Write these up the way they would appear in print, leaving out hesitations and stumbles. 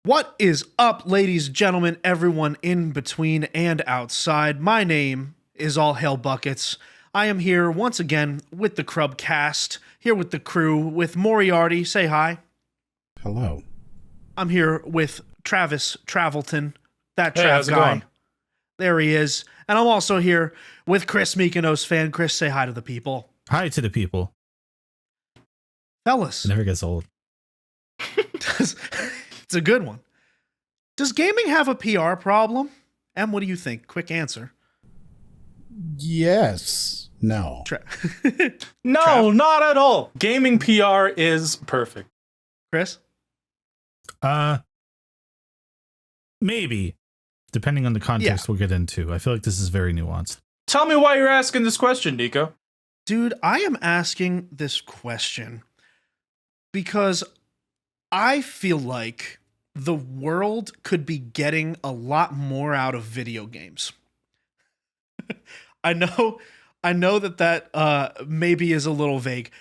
What is up, ladies, gentlemen, everyone in between and outside? My name is All Hail Buckets. I am here once again with the Crubcast, here with the crew, with Moriarty. Say hi. Hello. I'm here with Travis Travelton, that Hey, Trav how's it guy. going? There he is. And I'm also here with Chris Mykonos fan. Chris, say hi to the people. Hi to the people. Fellas. It never gets old. It's a good one. Does gaming have a PR problem? Em, what do you think? Quick answer. Yes. No. No, Trav? not at all. Gaming PR is perfect. Chris? Maybe. Depending on the context we'll get into. I feel like this is very nuanced. Tell me why you're asking this question, Nico. Dude, I am asking this question because I feel like the world could be getting a lot more out of video games. I know that maybe is a little vague.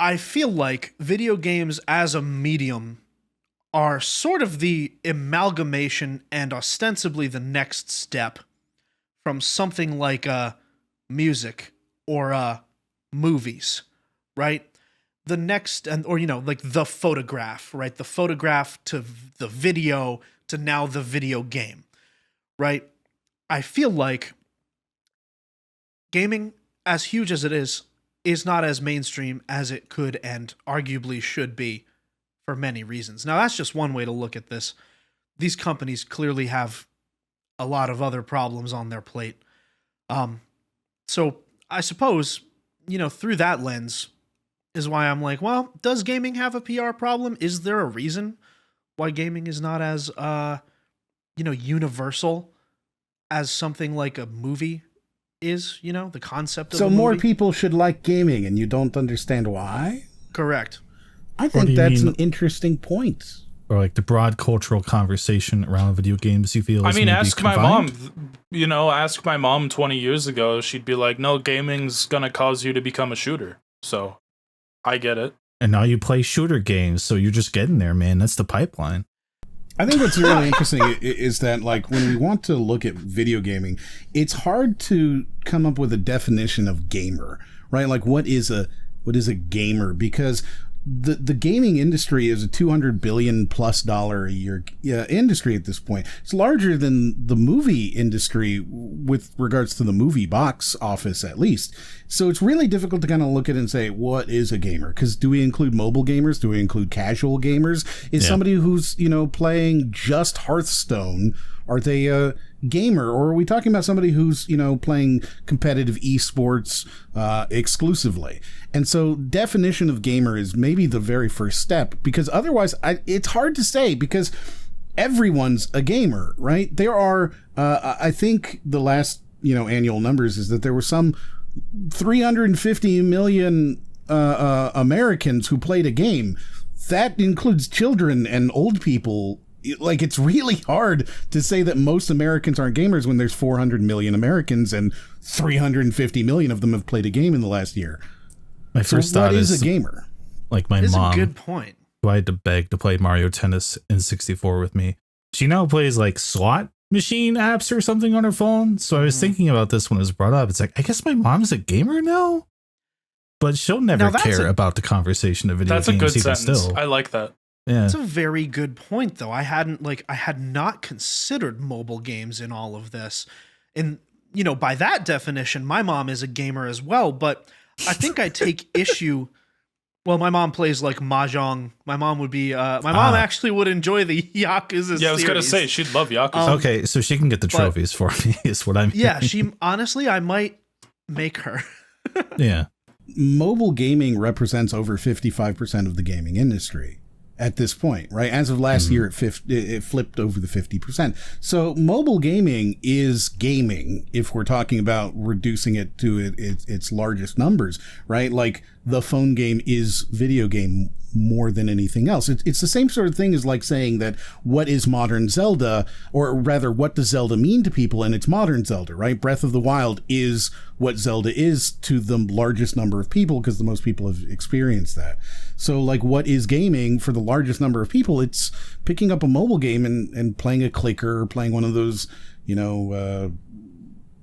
I feel like video games as a medium are sort of the amalgamation and ostensibly the next step from something like music or movies, right? The next, like the photograph, right? The photograph to the video to now the video game, right? I feel like gaming, as huge as it is not as mainstream as it could and arguably should be for many reasons. Now, that's just one way to look at this. These companies clearly have a lot of other problems on their plate. So I suppose, through that lens is why I'm like, well, does gaming have a PR problem? Is there a reason why gaming is not as, universal as something like a movie is, the concept of a movie? So more people should like gaming and you don't understand why? Correct. I do think you that's mean- an interesting point. Or like the broad cultural conversation around video games you feel is maybe Ask my confined? mom. Ask my mom 20 years ago. She'd be like, no, gaming's gonna cause you to become a shooter. So, I get it. And now you play shooter games, so you're just getting there, man. That's the pipeline. I think what's really interesting is that, like, when we want to look at video gaming, it's hard to come up with a definition of gamer, right? Like, what is a gamer? Because the gaming industry is a $200 billion plus a year industry at this point. It's larger than the movie industry with regards to the movie box office, at least. So it's really difficult to kind of look at it and say, what is a gamer? Because do we include mobile gamers? Do we include casual gamers? Is somebody who's, playing just Hearthstone, are they a gamer? Or are we talking about somebody who's, playing competitive esports exclusively? And so definition of gamer is maybe the very first step, because otherwise it's hard to say, because everyone's a gamer, right? There are, I think the last, annual numbers is that there were some 350 million Americans who played a game. That includes children and old people. Like, it's really hard to say that most Americans aren't gamers when there's 400 million Americans and 350 million of them have played a game in the last year. My first thought what is is a gamer? like my It's mom, a good point. who I had to beg to play Mario Tennis in 64 with me. She now plays like slot machine apps or something on her phone. So I was thinking about this when it was brought up. It's like, I guess my mom's a gamer now, but she'll never care about the conversation of video That's a games good even sentence. still. I like that. Yeah. That's a very good point, though. I had not considered mobile games in all of this. And, by that definition, my mom is a gamer as well, but I think I take issue. Well, my mom plays like Mahjong. My mom would be, my mom actually would enjoy the Yakuza series. Yeah, I was gonna say, she'd love Yakuza. Okay, so she can get the trophies for me, is what I'm Yeah, honestly, I might make her. Yeah. Mobile gaming represents over 55% of the gaming industry at this point, right? As of last year, it flipped over the 50%. So mobile gaming is gaming, if we're talking about reducing it to its largest numbers, right? Like, the phone game is video game more than anything else. It's the same sort of thing as like saying that what is modern Zelda, or rather what does Zelda mean to people, and it's modern Zelda, right? Breath of the Wild is what Zelda is to the largest number of people because the most people have experienced that. So like what is gaming for the largest number of people? It's picking up a mobile game and playing a clicker, or playing one of those,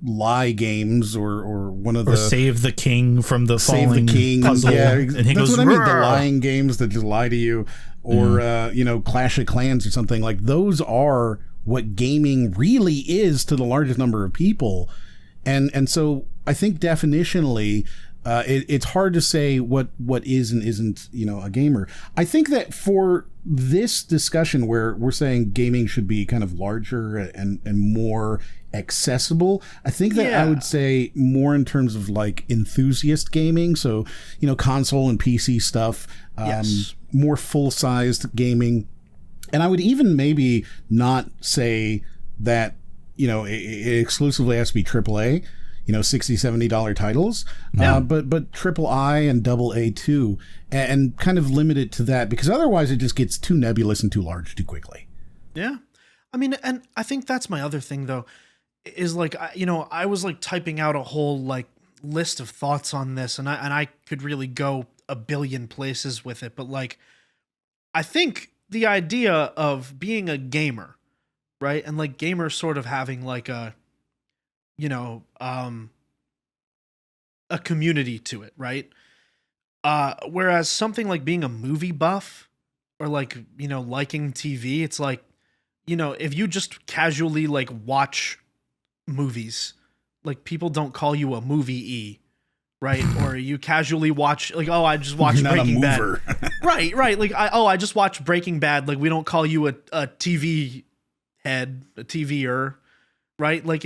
lie games, or one of the save the king from the falling king puzzle. Yeah, and he that's goes, what I mean. The "Roar." lying games that just lie to you, or Clash of Clans or something like those are what gaming really is to the largest number of people, and so I think definitionally. It's hard to say what is and isn't, a gamer. I think that for this discussion where we're saying gaming should be kind of larger and more accessible, I think that I would say more in terms of like enthusiast gaming. So, console and PC stuff, more full-sized gaming. And I would even maybe not say that, it exclusively has to be AAA. $60, $70 titles, but triple I and double A too, and kind of limit it to that, because otherwise it just gets too nebulous and too large too quickly. Yeah. I mean, and I think that's my other thing though, is like, I was like typing out a whole like list of thoughts on this, and I could really go a billion places with it, but like, I think the idea of being a gamer, right? And like gamers sort of having like a community to it, right? Whereas something like being a movie buff or like, liking TV, it's like, if you just casually like watch movies, like people don't call you a movie-y, right? Or you casually watch like, oh, I just watched Breaking Bad. Right. Like, I just watched Breaking Bad. Like, we don't call you a TV head, a TVer, right? Like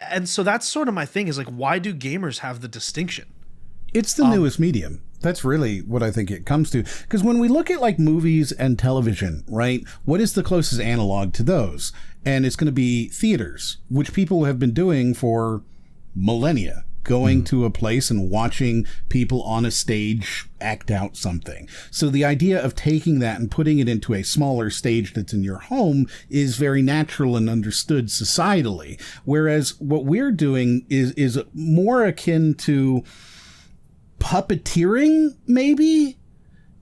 and so that's sort of my thing is like, why do gamers have the distinction? It's the newest medium. That's really what I think it comes to. Because when we look at like movies and television, right, what is the closest analog to those? And it's going to be theaters, which people have been doing for millennia. Going to a place and watching people on a stage act out something. So the idea of taking that and putting it into a smaller stage that's in your home is very natural and understood societally. Whereas what we're doing is more akin to puppeteering, maybe,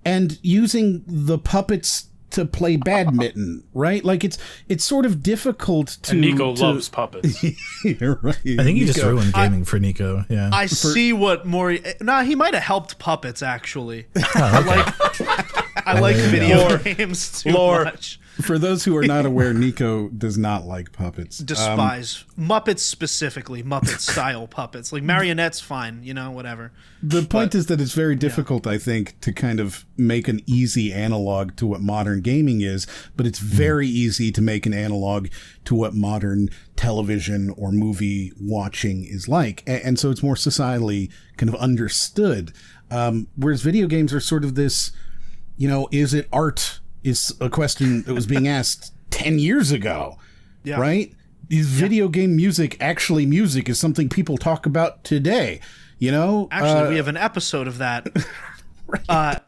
and using the puppets to play badminton, right? Like it's sort of difficult to. And Nico loves puppets. You're right. I think you just ruined gaming for Nico. Yeah. I see what Maury. Nah, he might have helped puppets actually. I like video games too much. For those who are not aware, Nico does not like puppets. Despise Muppets specifically, Muppet style puppets. Like marionettes, fine, whatever. The point is that it's very difficult, I think, to kind of make an easy analog to what modern gaming is, but it's very easy to make an analog to what modern television or movie watching is like. And so it's more societally kind of understood. Whereas video games are sort of this, is it art? Is a question that was being asked 10 years ago, right? Is video game music actually music? Is something people talk about today, Actually, we have an episode of that. And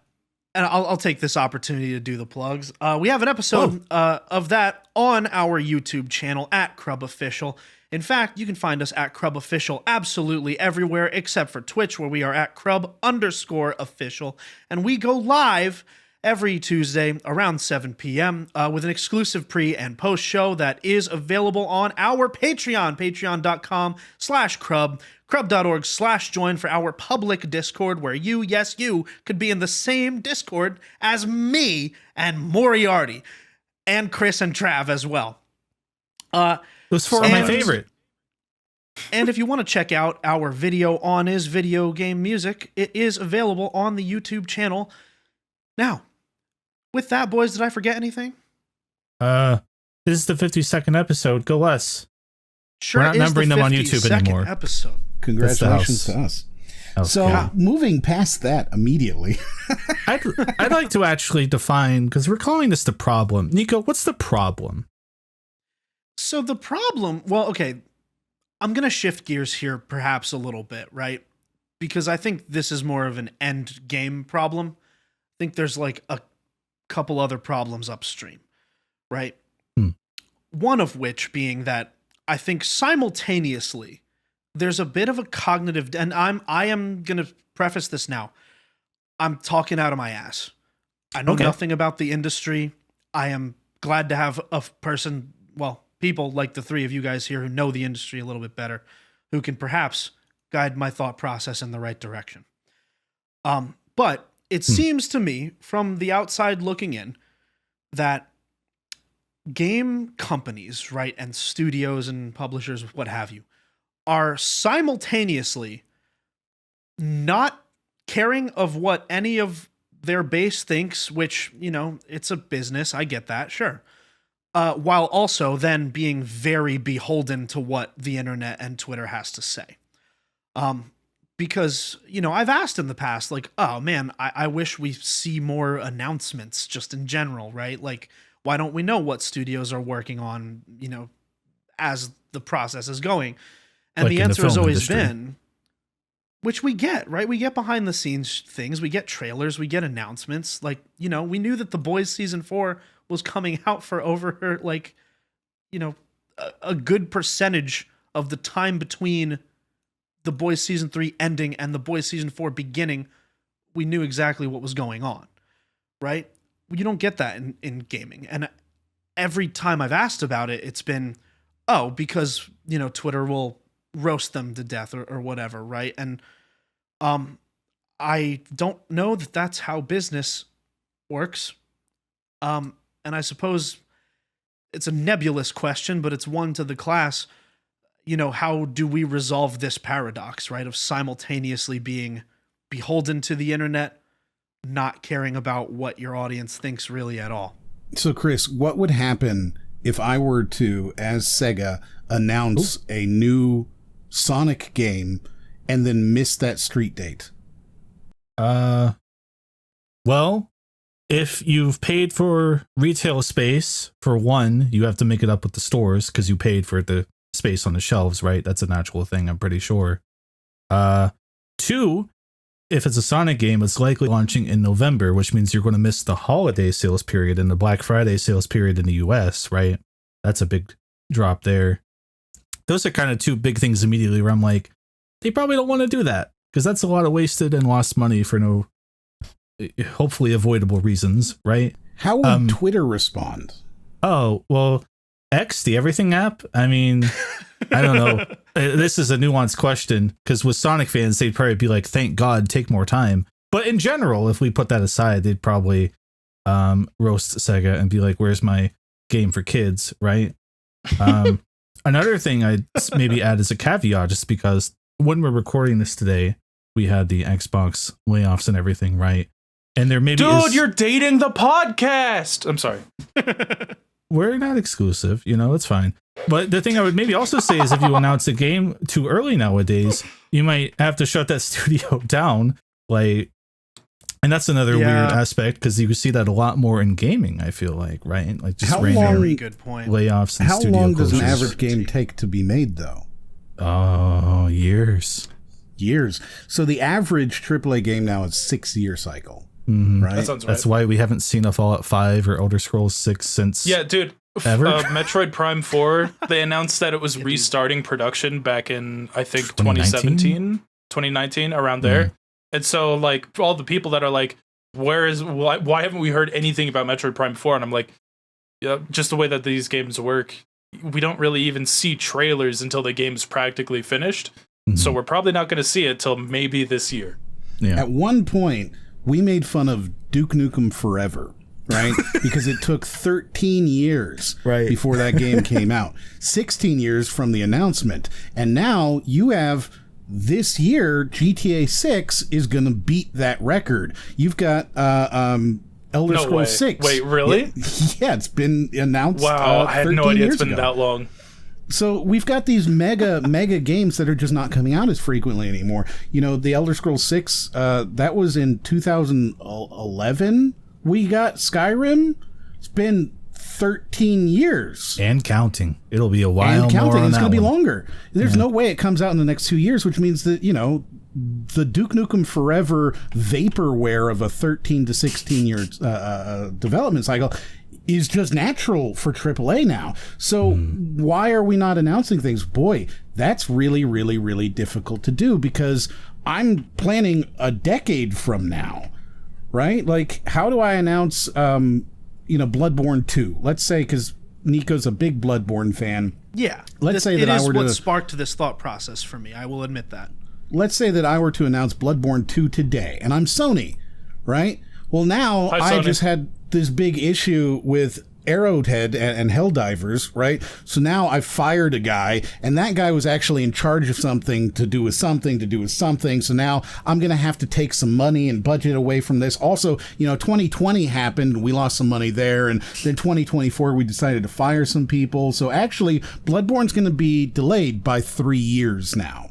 I'll take this opportunity to do the plugs. We have an episode of that on our YouTube channel at Crub Official. In fact, you can find us at Crub Official absolutely everywhere except for Twitch, where we are at Crub_official. And we go live every Tuesday around 7 p.m. With an exclusive pre and post show that is available on our Patreon, patreon.com/Crub, crub.org/join for our public Discord, where you, yes, you, could be in the same Discord as me and Moriarty and Chris and Trav as well. Those four are my favorite. And if you want to check out our video on Is Video Game Music, it is available on the YouTube channel. Now, with that, boys, did I forget anything? This is the 52nd episode. Go us. Sure, we're not numbering them on YouTube anymore. Episode. Congratulations to us. So, moving past that immediately, I'd like to actually define, because we're calling this the problem. Nico, what's the problem? So the problem, well, okay, I'm going to shift gears here perhaps a little bit, right? Because I think this is more of an end game problem think there's like a couple other problems upstream, right? One of which being that I think simultaneously there's a bit of a cognitive, and I am going to preface this now. I'm talking out of my ass. I know nothing about the industry. I am glad to have a person, well, people like the three of you guys here who know the industry a little bit better, who can perhaps guide my thought process in the right direction. But it seems to me from the outside looking in that game companies, right, and studios and publishers, what have you, are simultaneously not caring of what any of their base thinks, which, you know, it's a business. I get that. Sure. While also then being very beholden to what the internet and Twitter has to say. Because, you know, I've asked in the past, like, oh man, I wish we see more announcements just in general, right? Like, why don't we know what studios are working on, you know, as the process is going? And like the answer has always been, which we get, right? We get behind the scenes things, we get trailers, we get announcements. Like, you know, we knew that The Boys season 4 was coming out for over, like, you know, a good percentage of the time between The Boys season 3 ending and The Boys season 4 beginning. We knew exactly what was going on, right? You don't get that in gaming. And every time I've asked about it, it's been, oh, because, you know, Twitter will roast them to death or whatever, right? And I don't know that that's how business works. And I suppose it's a nebulous question, but it's one to the class. You know, how do we resolve this paradox, right, of simultaneously being beholden to the internet, not caring about what your audience thinks really at all? So, Chris, what would happen if I were to, as Sega, announce a new Sonic game and then miss that street date? Well, if you've paid for retail space, for one, you have to make it up with the stores because you paid for the space on the shelves, right? That's a natural thing, I'm pretty sure. Two, if it's a Sonic game, it's likely launching in November, which means you're going to miss the holiday sales period and the Black Friday sales period in the US, right? That's a big drop there. Those are kind of two big things immediately where I'm like, they probably don't want to do that because that's a lot of wasted and lost money for no, hopefully avoidable reasons, right? How would Twitter respond? Oh, well, X, the everything app? I mean, I don't know. This is a nuanced question because with Sonic fans, they'd probably be like, thank God, take more time. But in general, if we put that aside, they'd probably roast Sega and be like, where's my game for kids, right? Another thing I'd maybe add as a caveat, just because when we're recording this today, we had the Xbox layoffs and everything, right? And there maybe you're dating the podcast. I'm sorry. We're not exclusive, you know, it's fine. But the thing I would maybe also say is if you announce a game too early nowadays, you might have to shut that studio down. Like, and that's another weird aspect because you see that a lot more in gaming, I feel like, right? Like just very good point. Layoffs and how studio long does closures. an average game take to be made, though? Oh, years. So the average AAA game now is 6-year cycle. Mm-hmm. Right? That sounds right. That's why we haven't seen a Fallout 5 or Elder Scrolls 6 since. Yeah, dude. Ever? Metroid Prime 4, they announced that it was restarting production back in, I think, 2019, around there. Mm. And so, like, all the people that are like, why haven't we heard anything about Metroid Prime 4? And I'm like, yeah, just the way that these games work, we don't really even see trailers until the game's practically finished. Mm-hmm. So we're probably not going to see it till maybe this year. Yeah. At one point, we made fun of Duke Nukem Forever, right? Because it took 13 years before that game came out. 16 years from the announcement. And now you have this year, GTA 6 is going to beat that record. You've got Elder Scrolls 6. Wait, really? Yeah, it's been announced. Wow, I had no idea it's been that long. So we've got these mega games that are just not coming out as frequently anymore. You know, the Elder Scrolls 6, that was in 2011. We got Skyrim. It's been 13 years. And counting. It'll be a while and counting. More on it's going to be one. longer. There's no way it comes out in the next 2 years, which means that, you know, the Duke Nukem Forever vaporware of a 13 to 16 year development cycle is just natural for AAA now. So why are we not announcing things? Boy, that's really, really, really difficult to do because I'm planning a decade from now, right? Like, how do I announce, Bloodborne 2? Let's say, because Nico's a big Bloodborne fan. Yeah. Let's say that I were to... It is what sparked this thought process for me. I will admit that. Let's say that I were to announce Bloodborne 2 today, and I'm Sony, right? Well, now Hi, I Sony. just had this big issue with Arrowhead and Helldivers, right? So now I fired a guy, and that guy was actually in charge of something to do with something. So now I'm going to have to take some money and budget away from this. Also, 2020 happened. We lost some money there. And then 2024, we decided to fire some people. So actually, Bloodborne's going to be delayed by 3 years now.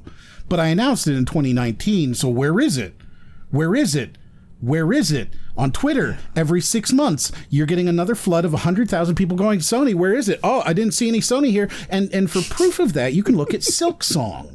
But I announced it in 2019. So where is it? Where is it? Where is it? On Twitter, every 6 months, you're getting another flood of 100,000 people going, Sony, where is it? Oh, I didn't see any Sony here. And for proof of that, you can look at Silk Song.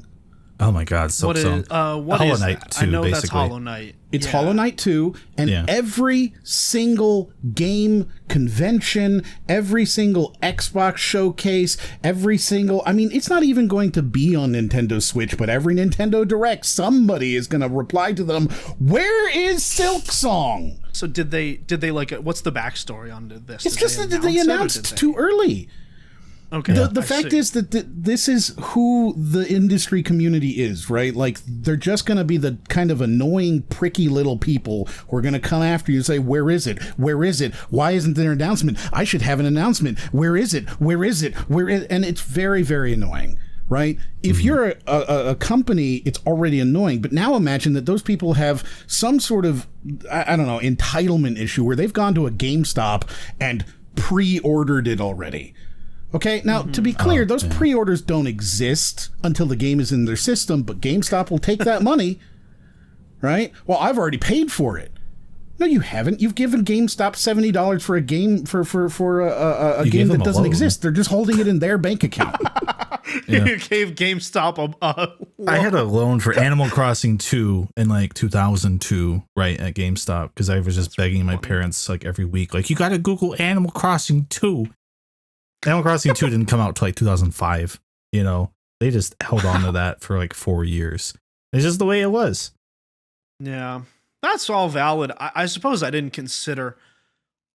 Oh my God, Silk Song. What Hollow is Knight that? 2, I know basically. that's Hollow Knight. It's Hollow Knight 2, and every single game convention, every single Xbox showcase, it's not even going to be on Nintendo Switch, but every Nintendo Direct, somebody is going to reply to them, where is Silk Song? So did they what's the backstory on this? It's Did just that they announced too early. Okay. The fact is that this is who the industry community is, right? Like, they're just going to be the kind of annoying, pricky little people who are going to come after you and say, where is it? Where is it? Why isn't there an announcement? I should have an announcement. Where is it? Where is it? And it's very, very annoying, right? If you're a company, it's already annoying. But now imagine that those people have some sort of, I don't know, entitlement issue where they've gone to a GameStop and pre-ordered it already. Okay, now, to be clear, those pre-orders don't exist until the game is in their system, but GameStop will take that money, right? Well, I've already paid for it. No, you haven't. You've given GameStop $70 for a game for a game that doesn't exist. They're just holding it in their bank account. You gave GameStop I had a loan for Animal Crossing 2 in like 2002, right, at GameStop, because I was just begging my parents like every week, like, you got to Google Animal Crossing 2. Animal Crossing 2 didn't come out till like 2005. They just held on to that for like 4 years. It's just the way it was. Yeah, that's all valid. I suppose I didn't consider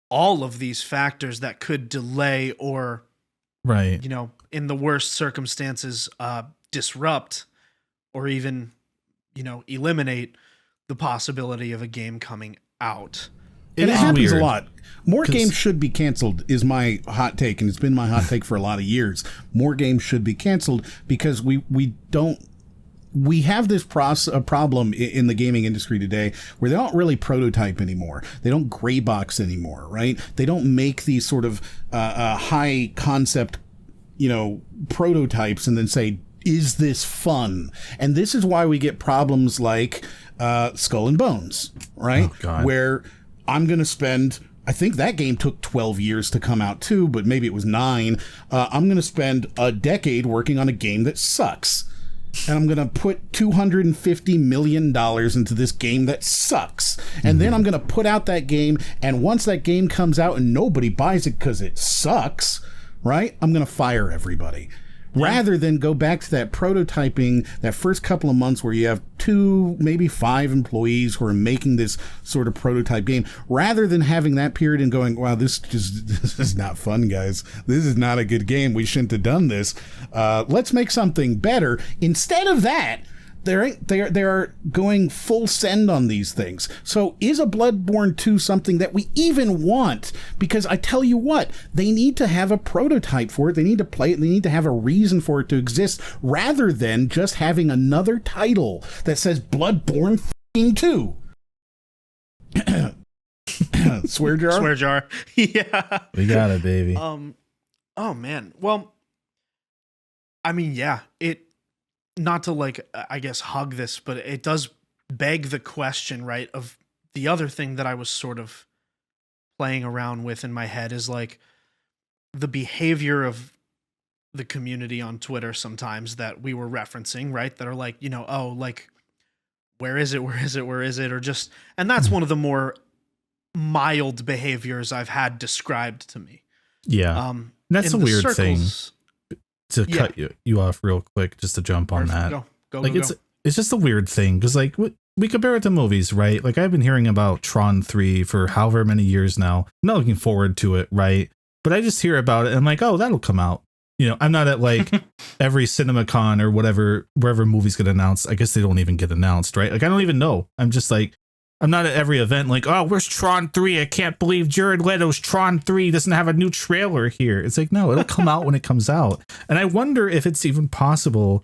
all of these factors that could delay or, right, in the worst circumstances, disrupt or even, eliminate the possibility of a game coming out. It happens a lot. More games should be canceled is my hot take, and it's been my hot take for a lot of years. More games should be canceled because we have this problem in the gaming industry today where they don't really prototype anymore. They don't gray box anymore, right? They don't make these sort of high concept, prototypes and then say, is this fun? And this is why we get problems like Skull and Bones, right? Oh, God. Where I'm going to spend, I think that game took 12 years to come out too, but maybe it was 9. I'm going to spend a decade working on a game that sucks. And I'm going to put $250 million into this game that sucks. And then I'm going to put out that game, and once that game comes out and nobody buys it because it sucks, right? I'm going to fire everybody. Rather than go back to that prototyping, that first couple of months where you have 2, maybe 5 employees who are making this sort of prototype game, rather than having that period and going, wow, this is not fun, guys. This is not a good game. We shouldn't have done this. Let's make something better. Instead of that, they are going full send on these things. So is a Bloodborne 2 something that we even want? Because I tell you what, they need to have a prototype for it. They need to play it. They need to have a reason for it to exist rather than just having another title that says Bloodborne 2. Swear jar? Swear jar. Yeah. We got it, baby. Oh man. Well, I mean, yeah, not to I guess hug this, but it does beg the question, right, of the other thing that I was sort of playing around with in my head is like the behavior of the community on Twitter sometimes that we were referencing, right? That are like, where is it? Where is it? Where is it? Or just, and that's one of the more mild behaviors I've had described to me. Yeah. That's a in the weird thing circles- to cut you off real quick, just to jump on that. Go, Like go, it's just a weird thing because like we compare it to movies, right? Like I've been hearing about Tron 3 for however many years now. I'm not looking forward to it, right? But I just hear about it and I'm like, oh, that'll come out. You know, I'm not at like every CinemaCon or whatever, wherever movies get announced. I guess they don't even get announced, right? Like I don't even know. I'm just like, I'm not at every event like, oh, where's Tron 3? I can't believe Jared Leto's Tron 3 doesn't have a new trailer here. It's like, no, it'll come out when it comes out. And I wonder if it's even possible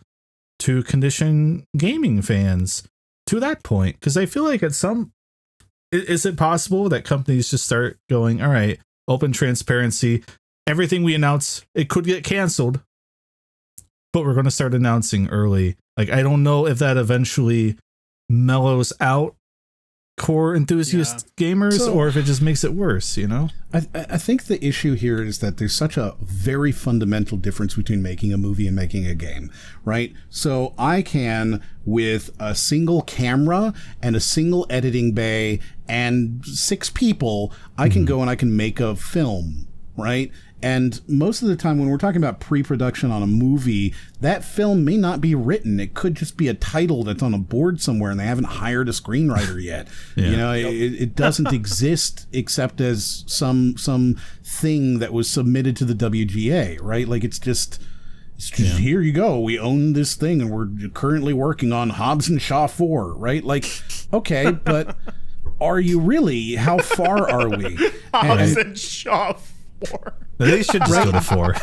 to condition gaming fans to that point. Because I feel like is it possible that companies just start going, all right, open transparency, everything we announce, it could get canceled, but we're going to start announcing early. Like, I don't know if that eventually mellows out core enthusiast gamers or if it just makes it worse, you know? I think the issue here is that there's such a very fundamental difference between making a movie and making a game, right? So I can, with a single camera and a single editing bay and 6 people, I can go and I can make a film, right? And most of the time when we're talking about pre-production on a movie, that film may not be written. It could just be a title that's on a board somewhere and they haven't hired a screenwriter yet. Yeah. You know, it doesn't exist except as some thing that was submitted to the WGA, right? Like it's just here you go. We own this thing and we're currently working on Hobbs and Shaw 4, right? Like, okay, but are you really? How far are we? Hobbs and Shaw 4. They should just go to 4.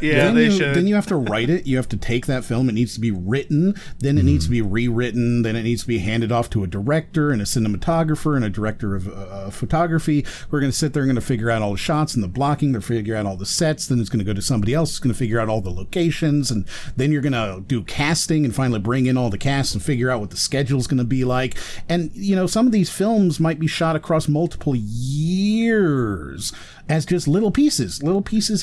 Yeah, should. Then you have to write it. You have to take that film. It needs to be written. Then it needs to be rewritten. Then it needs to be handed off to a director and a cinematographer and a director of photography. We're going to sit there and going to figure out all the shots and the blocking. They're figure out all the sets. Then it's going to go to somebody else who's going to figure out all the locations. And then you're going to do casting and finally bring in all the cast and figure out what the schedule is going to be like. And, you know, some of these films might be shot across multiple years as just little pieces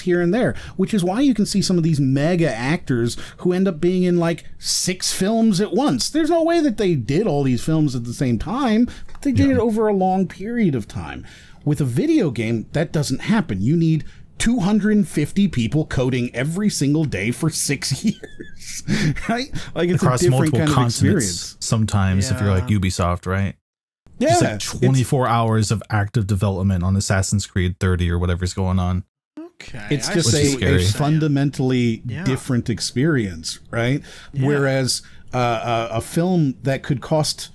here and there, which is why you can see some of these mega actors who end up being in like 6 films at once. There's no way that they did all these films at the same time, but they did it over a long period of time. With a video game, that doesn't happen. You need 250 people coding every single day for 6 years, right? Like it's across a different multiple kind of continents experience. sometimes if you're like Ubisoft, right? Yeah, Just like 24 hours of active development on Assassin's Creed 30 or whatever's going on. Okay. It's just a fundamentally different experience, right? Yeah. Whereas a film that could cost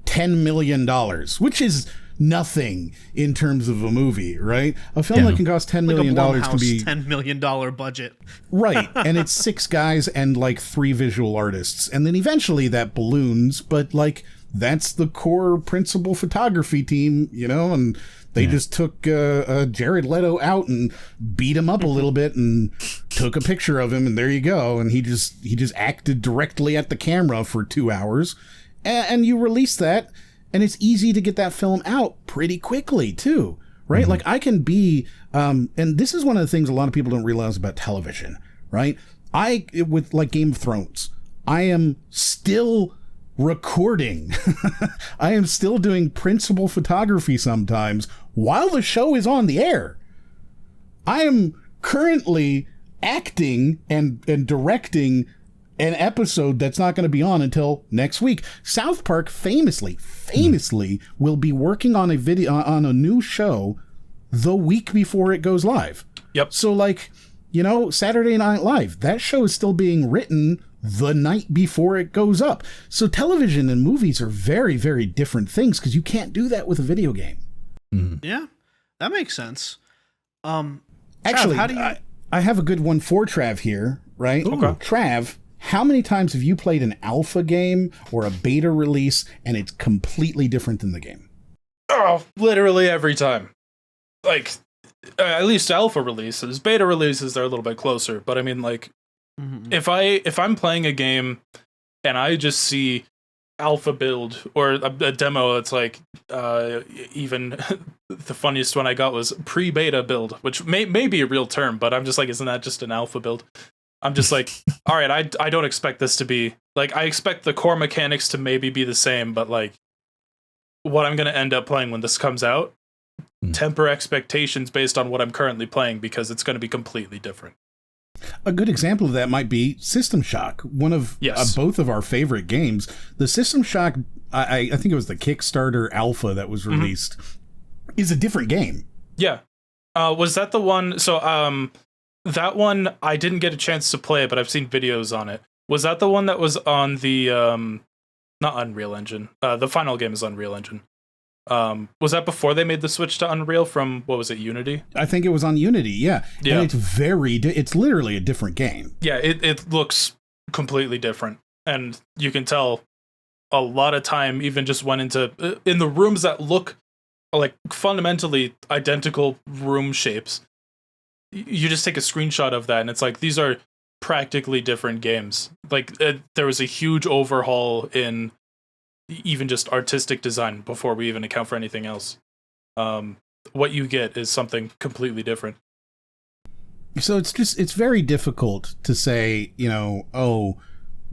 $10 million, which is nothing in terms of a movie, right? A film that can cost $10 million can be $10 million budget. Right. And it's 6 guys and like 3 visual artists. And then eventually that balloons, but like that's the core principal photography team, you know, and they just took Jared Leto out and beat him up a little bit and took a picture of him, and there you go. And he just acted directly at the camera for 2 hours, and you release that, and it's easy to get that film out pretty quickly too, right? Mm-hmm. Like I can be, and this is one of the things a lot of people don't realize about television, right? With like Game of Thrones, I am still recording. I am still doing principal photography sometimes while the show is on the air. I am currently acting and directing an episode that's not going to be on until next week. South Park famously will be working on a video on a new show the week before it goes live. Yep. So like, you know, Saturday Night Live, that show is still being written the night before it goes up. So television and movies are very, very different things because you can't do that with a video game. Mm. Yeah, that makes sense. Actually, Trav, how do you... I have a good one for Trav here, right? Okay. Trav, how many times have you played an alpha game or a beta release and it's completely different than the game? Oh, literally every time. Like, at least alpha releases. Beta releases, they're a little bit closer. But I mean, like, if I'm playing a game and I just see alpha build or a demo that's like even the funniest one I got was pre-beta build, which may be a real term, but I'm just like, isn't that just an alpha build? I'm just like, all right, I don't expect this to be like, I expect the core mechanics to maybe be the same, but like what I'm going to end up playing when this comes out, temper expectations based on what I'm currently playing, because it's going to be completely different. A good example of that might be System Shock, one of both of our favorite games. The System Shock, I think it was the Kickstarter alpha that was released, is a different game. Yeah. Was that the one? So that one, I didn't get a chance to play it, but I've seen videos on it. Was that the one that was on the, not Unreal Engine? The final game is Unreal Engine. Was that before they made the switch to Unreal from, what was it, Unity? I think it was on Unity, yeah. And it's literally a different game. Yeah, it looks completely different. And you can tell a lot of time even just went into, in the rooms that look like fundamentally identical room shapes. You just take a screenshot of that and it's like, these are practically different games. Like there was a huge overhaul in even just artistic design before we even account for anything else. What you get is something completely different. So it's very difficult to say, oh,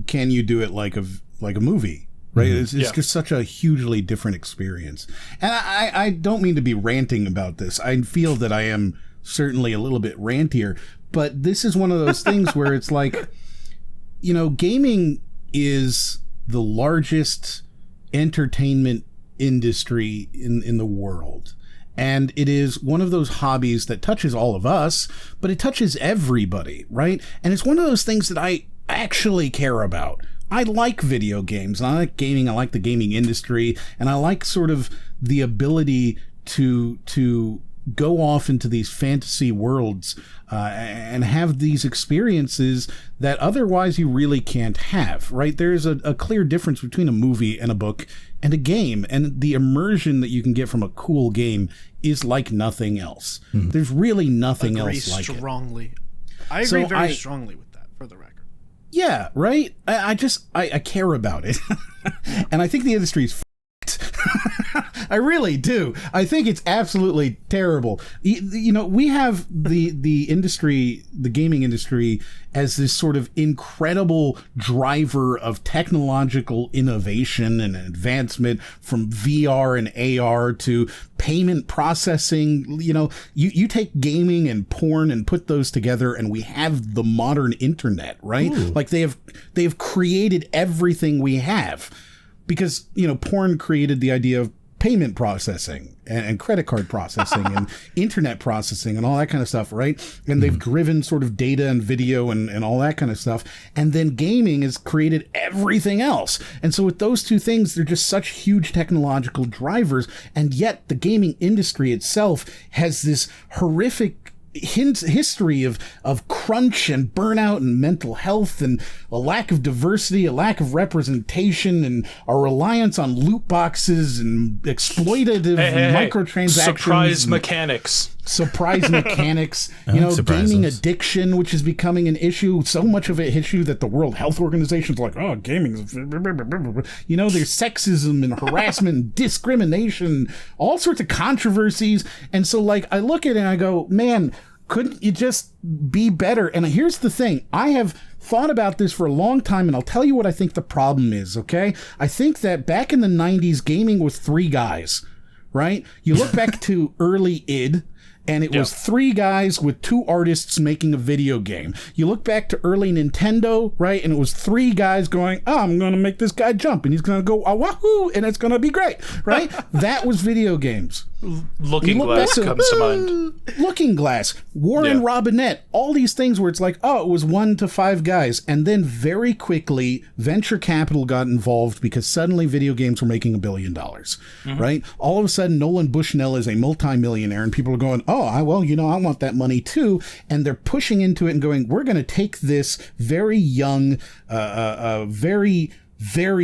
can you do it like a movie, right? It's just such a hugely different experience. And I don't mean to be ranting about this. I feel that I am certainly a little bit rantier, but this is one of those things where it's like, gaming is the largest entertainment industry in the world. And it is one of those hobbies that touches all of us, but it touches everybody, right? And it's one of those things that I actually care about. I like video games, and I like gaming, I like the gaming industry, and I like sort of the ability to go off into these fantasy worlds and have these experiences that otherwise you really can't have, right? There's a clear difference between a movie and a book and a game, and the immersion that you can get from a cool game is like nothing else. There's really nothing else like it. I agree very strongly with that, for the record. Yeah, right? I care about it. And I think the industry's I really do. I think it's absolutely terrible. We have the industry, the gaming industry, as this sort of incredible driver of technological innovation and advancement, from VR and AR to payment processing. You take gaming and porn and put those together, and we have the modern internet, right? Ooh. Like they have created everything we have. Because, porn created the idea of payment processing and credit card processing and internet processing and all that kind of stuff, right? And they've driven sort of data and video and all that kind of stuff. And then gaming has created everything else. And so with those two things, they're just such huge technological drivers. And yet the gaming industry itself has this horrific history of crunch and burnout and mental health and a lack of diversity, a lack of representation, and a reliance on loot boxes and exploitative microtransactions. Surprise mechanics, gaming addiction, which is becoming an issue, so much of an issue that the World Health Organization is like, oh, gaming is, there's sexism and harassment and discrimination, all sorts of controversies. And so, I look at it and I go, man, couldn't you just be better? And here's the thing. I have thought about this for a long time, and I'll tell you what I think the problem is, okay? I think that back in the 90s, gaming was three guys, right? You look back to early id, and it was three guys with two artists making a video game. You look back to early Nintendo, right? And it was three guys going, oh, I'm going to make this guy jump, and he's going to go, ah, wahoo, and it's going to be great, right? That was video games. Looking Glass comes to mind. Looking Glass, Warren Robinette, all these things where it's like, oh, it was 1 to 5 guys. And then very quickly, venture capital got involved because suddenly video games were making $1 billion, right? All of a sudden, Nolan Bushnell is a multimillionaire, and people are going, oh, I want that money too. And they're pushing into it and going, we're going to take this very young, very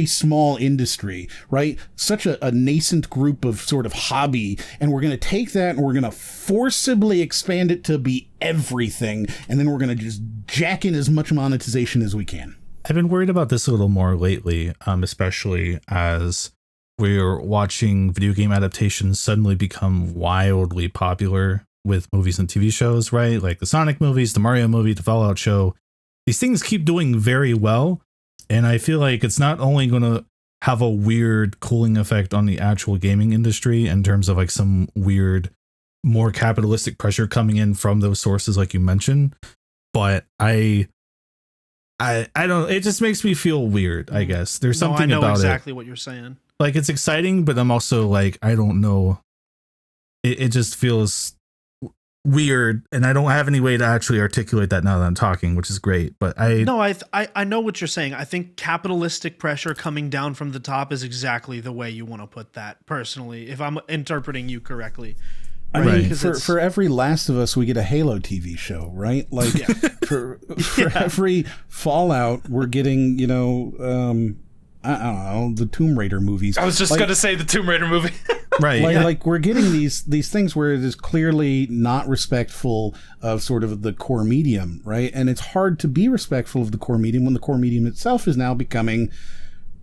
small industry, right? Such a nascent group of sort of hobby. And we're going to take that and we're going to forcibly expand it to be everything. And then we're going to just jack in as much monetization as we can. I've been worried about this a little more lately, especially as we're watching video game adaptations suddenly become wildly popular with movies and TV shows, right? Like the Sonic movies, the Mario movie, the Fallout show. these things keep doing very well. And I feel like it's not only going to have a weird cooling effect on the actual gaming industry in terms of like some weird, more capitalistic pressure coming in from those sources, like you mentioned, but I don't, it just makes me feel weird, I guess. There's something about exactly what you're saying. Like, it's exciting, but I'm also like, I don't know. It just feels weird, and I don't have any way to actually articulate that now that I'm talking, which is great. But I know what you're saying. I think capitalistic pressure coming down from the top is exactly the way you want to put that, personally, if I'm interpreting you correctly. I mean, for every Last of Us, we get a Halo TV show, right? Like, for every Fallout, we're getting, I don't know, the Tomb Raider movies. I was just going to say the Tomb Raider movie. Right. Like we're getting these things where it is clearly not respectful of sort of the core medium, right? And it's hard to be respectful of the core medium when the core medium itself is now becoming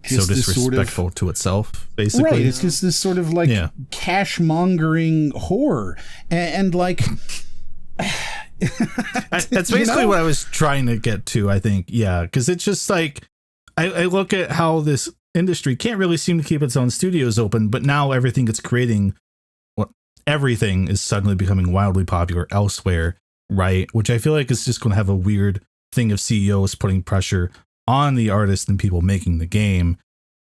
so disrespectful to itself, basically. Right. It's just this sort of like cash mongering horror. And like that's basically what I was trying to get to, I think. Yeah. Because it's just like I look at how this industry can't really seem to keep its own studios open, but now everything it's creating, everything is suddenly becoming wildly popular elsewhere, right? Which I feel like is just going to have a weird thing of CEOs putting pressure on the artists and people making the game,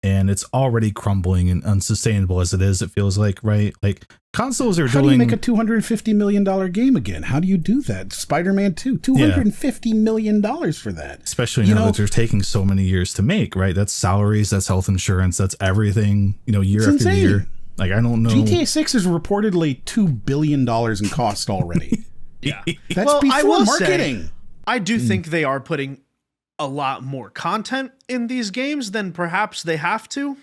and it's already crumbling and unsustainable as it is. It feels like, right? Like consoles are How do you make a $250 million game again? How do you do that? Spider-Man 2, $250 million for that. Especially now that they're taking so many years to make, right? That's salaries, that's health insurance, that's everything, year after insane. year. Like, I don't know. GTA 6 is reportedly $2 billion in cost already. Yeah. That's before marketing. I do think they are putting a lot more content in these games than perhaps they have to.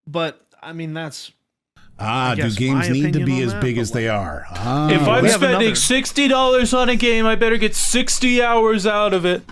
But, I mean, that's... do games need to be as big as they are? If I'm spending $60 on a game, I better get 60 hours out of it.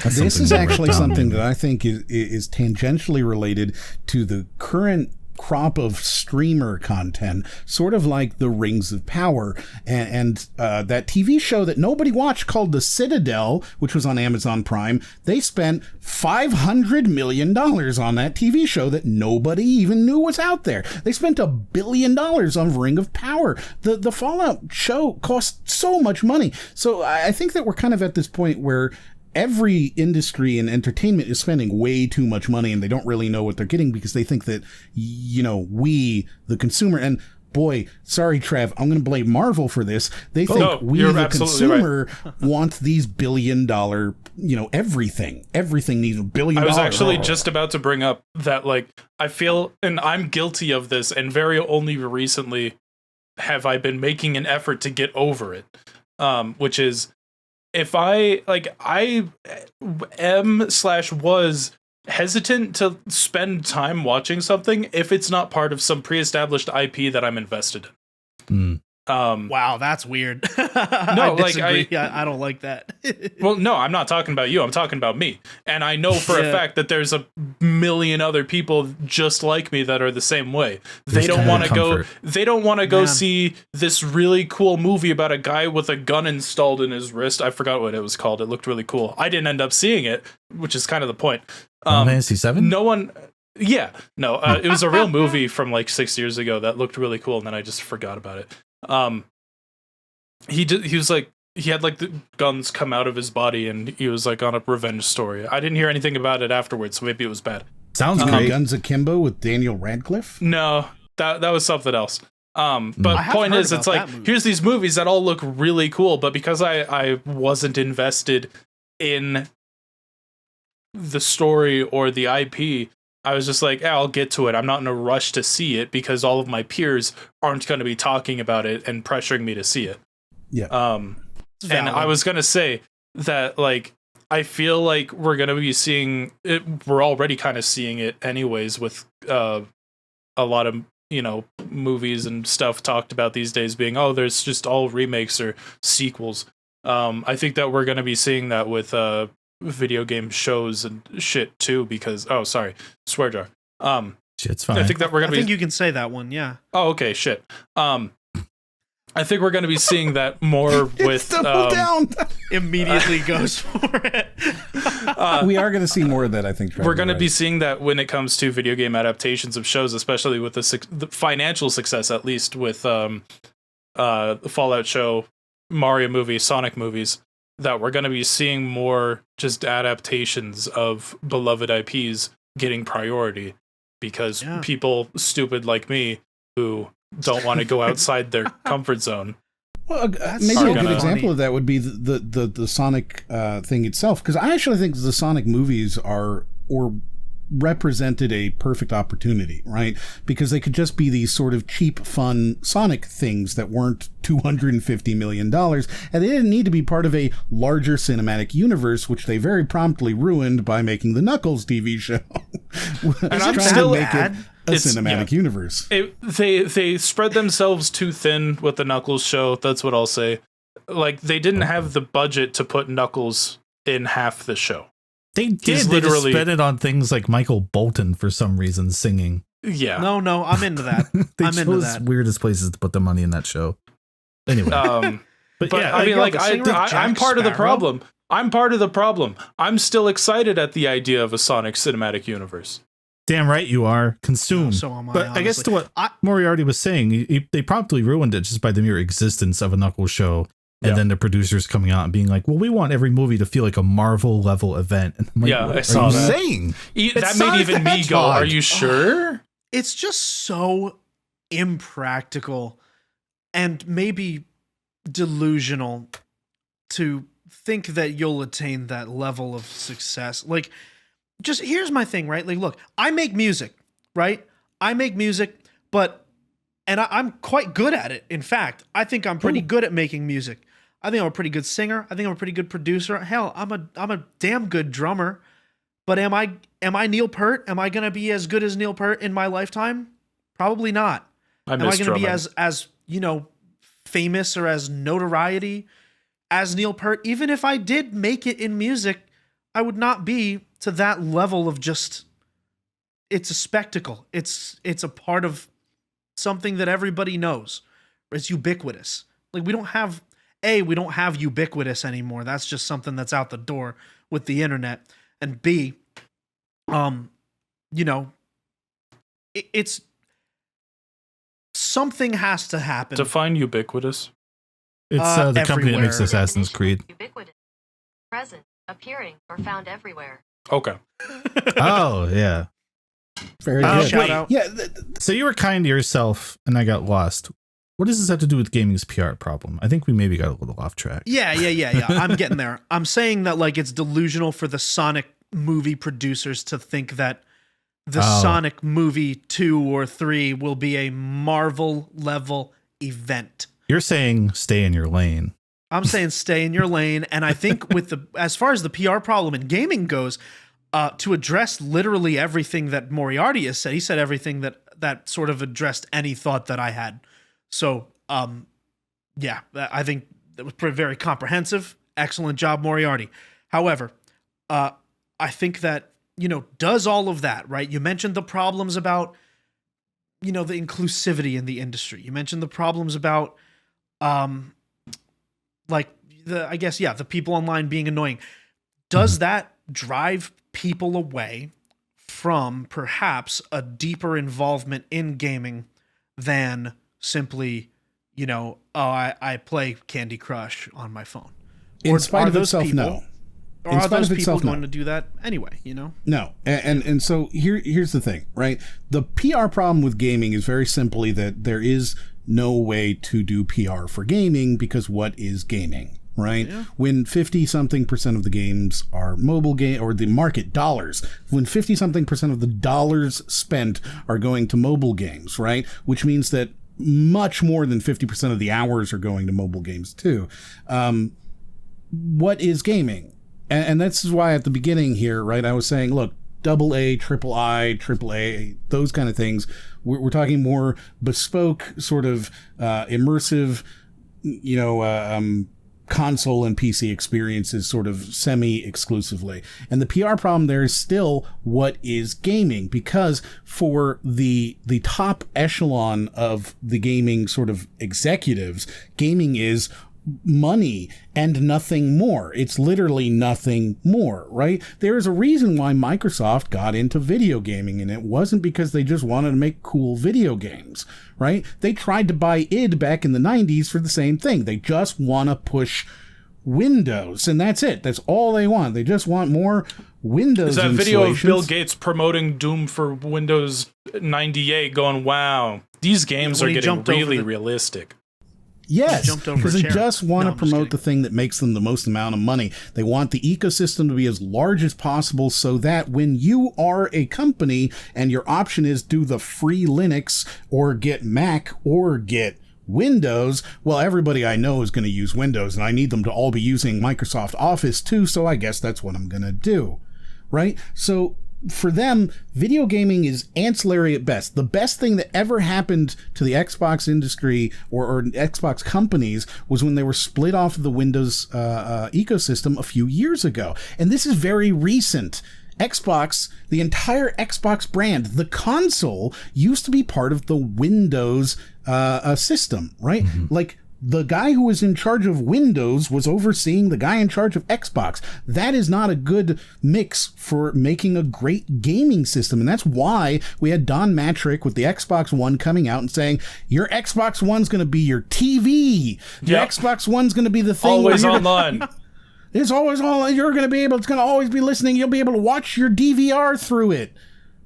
This is actually something that I think is tangentially related to the current crop of streamer content, sort of like the Rings of Power and that TV show that nobody watched called The Citadel, which was on Amazon Prime. They spent $500 million on that TV show that nobody even knew was out there. They spent $1 billion on Ring of Power. The Fallout show cost so much money. So I think that we're kind of at this point where every industry in entertainment is spending way too much money, and they don't really know what they're getting because they think that, we, the consumer, and boy, sorry, Trev, I'm going to blame Marvel for this. They think we, the consumer, want these $1 billion, everything. Everything needs $1 billion. I was actually just about to bring up that, like, I feel, and I'm guilty of this, and very only recently have I been making an effort to get over it, which is, if I was hesitant to spend time watching something if it's not part of some pre-established IP that I'm invested in. Wow, that's weird. No, I don't like that. Well, no, I'm not talking about you. I'm talking about me. And I know for a fact that there's a million other people just like me that are the same way. They don't want to go see this really cool movie about a guy with a gun installed in his wrist. I forgot what it was called. It looked really cool. I didn't end up seeing it, which is kind of the point. Fantasy 7? No one... Yeah. No, it was a real movie from like 6 years ago that looked really cool, and then I just forgot about it. He was like, he had like the guns come out of his body, and he was like on a revenge story. I didn't hear anything about it afterwards, so maybe it was bad. Sounds great. Guns Akimbo with Daniel Radcliffe? No, that was something else. But point is, it's like, here's these movies that all look really cool, but because I wasn't invested in the story or the IP, I was just like, I'll get to it. I'm not in a rush to see it because all of my peers aren't going to be talking about it and pressuring me to see it. Yeah. And I was going to say that, like, I feel like we're going to be seeing it. We're already kind of seeing it anyways with a lot of, movies and stuff talked about these days being, there's just all remakes or sequels. I think that we're going to be seeing that with video game shows and shit too, because swear jar. Shit's fine. I think that we're gonna I think you can say that one, yeah. Oh, okay, shit. I think we're going to be seeing that more with Double down. Immediately goes for it. We are going to see more of that, I think. We're going to be seeing that when it comes to video game adaptations of shows, especially with the financial success, at least with the Fallout show, Mario movie, Sonic movies, that we're going to be seeing more just adaptations of beloved IPs getting priority because people stupid like me who don't want to go outside their comfort zone. Well, maybe a good example of that would be the Sonic thing itself, because I actually think the Sonic movies represented a perfect opportunity, right? Because they could just be these sort of cheap, fun Sonic things that weren't $250 million, and they didn't need to be part of a larger cinematic universe, which they very promptly ruined by making the Knuckles TV show. And I'm still make it a cinematic universe. They spread themselves too thin with the Knuckles show. That's what I'll say. Like, they didn't have the budget to put Knuckles in half the show. They did. They just spent it on things like Michael Bolton for some reason singing. Yeah. No, I'm into that. They I'm into that. Weirdest places to put the money in that show. Anyway. But yeah, I mean, like, I'm part of the problem. I'm part of the problem. I'm still excited at the idea of a Sonic cinematic universe. Damn right you are. Consume. So am I, but honestly. I guess to what Moriarty was saying, they promptly ruined it just by the mere existence of a Knuckles show. And then the producers coming out and being like, well, we want every movie to feel like a Marvel level event. And I'm like, I saw that. Saying? That made even me go, are you sure? It's just so impractical and maybe delusional to think that you'll attain that level of success. Like, just here's my thing, right? Like, look, I make music, right? I make music, and I'm quite good at it. In fact, I think I'm pretty good at making music. I think I'm a pretty good singer. I think I'm a pretty good producer. Hell, I'm a damn good drummer. But am I Neil Peart? Am I gonna be as good as Neil Peart in my lifetime? Probably not. Am I gonna be as famous or as notoriety as Neil Peart? Even if I did make it in music, I would not be to that level of just. It's a spectacle. It's a part of something that everybody knows. It's ubiquitous. Like, we don't have ubiquitous anymore. That's just something that's out the door with the internet. And B, it's something has to happen. Define ubiquitous. It's the company that makes Assassin's Creed. Ubiquitous, present, appearing, or found everywhere. Okay. Oh, yeah. Very good. Shout out. Yeah. So you were kind to yourself, and I got lost. What does this have to do with gaming's PR problem? I think we maybe got a little off track. Yeah. I'm getting there. I'm saying that, like, it's delusional for the Sonic movie producers to think that the Sonic movie 2 or 3 will be a Marvel level event. You're saying stay in your lane. I'm saying stay in your lane. And I think as far as the PR problem in gaming goes, to address literally everything that Moriarty has said, he said everything that sort of addressed any thought that I had. So, I think that was very comprehensive. Excellent job, Moriarty. However, I think that, does all of that, right? You mentioned the problems about, the inclusivity in the industry. You mentioned the problems about, the people online being annoying. Does that drive people away from perhaps a deeper involvement in gaming than simply, I play Candy Crush on my phone? In spite of itself, no. Or are those people going to do that anyway, No. And so here's the thing, right? The PR problem with gaming is very simply that there is no way to do PR for gaming, because what is gaming, right? Yeah. When 50-something% of the games are mobile game, or the market dollars, when 50-something% of the dollars spent are going to mobile games, right? Which means that much more than 50% of the hours are going to mobile games too. What is gaming? And this is why at the beginning here, right, I was saying, look, AA, AAA, those kind of things. We're talking more bespoke, sort of immersive, console and PC experiences sort of semi-exclusively. And the PR problem there is still what is gaming, because for the top echelon of the gaming sort of executives, gaming is money and nothing more. It's literally nothing more, right? There is a reason why Microsoft got into video gaming, and it wasn't because they just wanted to make cool video games, right? They tried to buy id back in the 90s for the same thing. They just want to push Windows, and that's it. That's all they want. They just want more Windows. Is that video of Bill Gates promoting Doom for Windows 98 going, wow, these games are getting really realistic? Yes, because they just want to promote the thing that makes them the most amount of money. They want the ecosystem to be as large as possible so that when you are a company and your option is do the free Linux or get Mac or get Windows, well, everybody I know is going to use Windows, and I need them to all be using Microsoft Office too, so I guess that's what I'm going to do, right? So for them, video gaming is ancillary at best. The best thing that ever happened to the Xbox industry or Xbox companies was when they were split off of the Windows ecosystem a few years ago. And this is very recent. Xbox, the entire Xbox brand, the console used to be part of the Windows system, right? Mm-hmm. Like, the guy who was in charge of Windows was overseeing the guy in charge of Xbox. That is not a good mix for making a great gaming system. And that's why we had Don Matrick with the Xbox One coming out and saying, your Xbox One's going to be your TV. Your Xbox One's going to be the thing. Always online. It's always online. You're going to be able, it's going to always be listening. You'll be able to watch your DVR through it,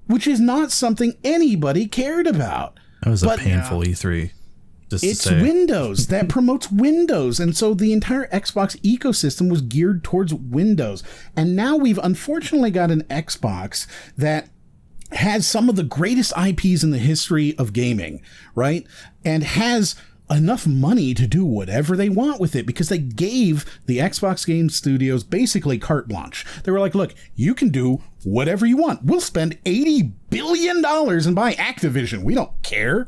which is not something anybody cared about. That was a painful E3. It's Windows that promotes Windows. And so the entire Xbox ecosystem was geared towards Windows. And now we've unfortunately got an Xbox that has some of the greatest IPs in the history of gaming, right? And has enough money to do whatever they want with it because they gave the Xbox Game Studios basically carte blanche. They were like, look, you can do whatever you want. We'll spend $80 billion and buy Activision. We don't care.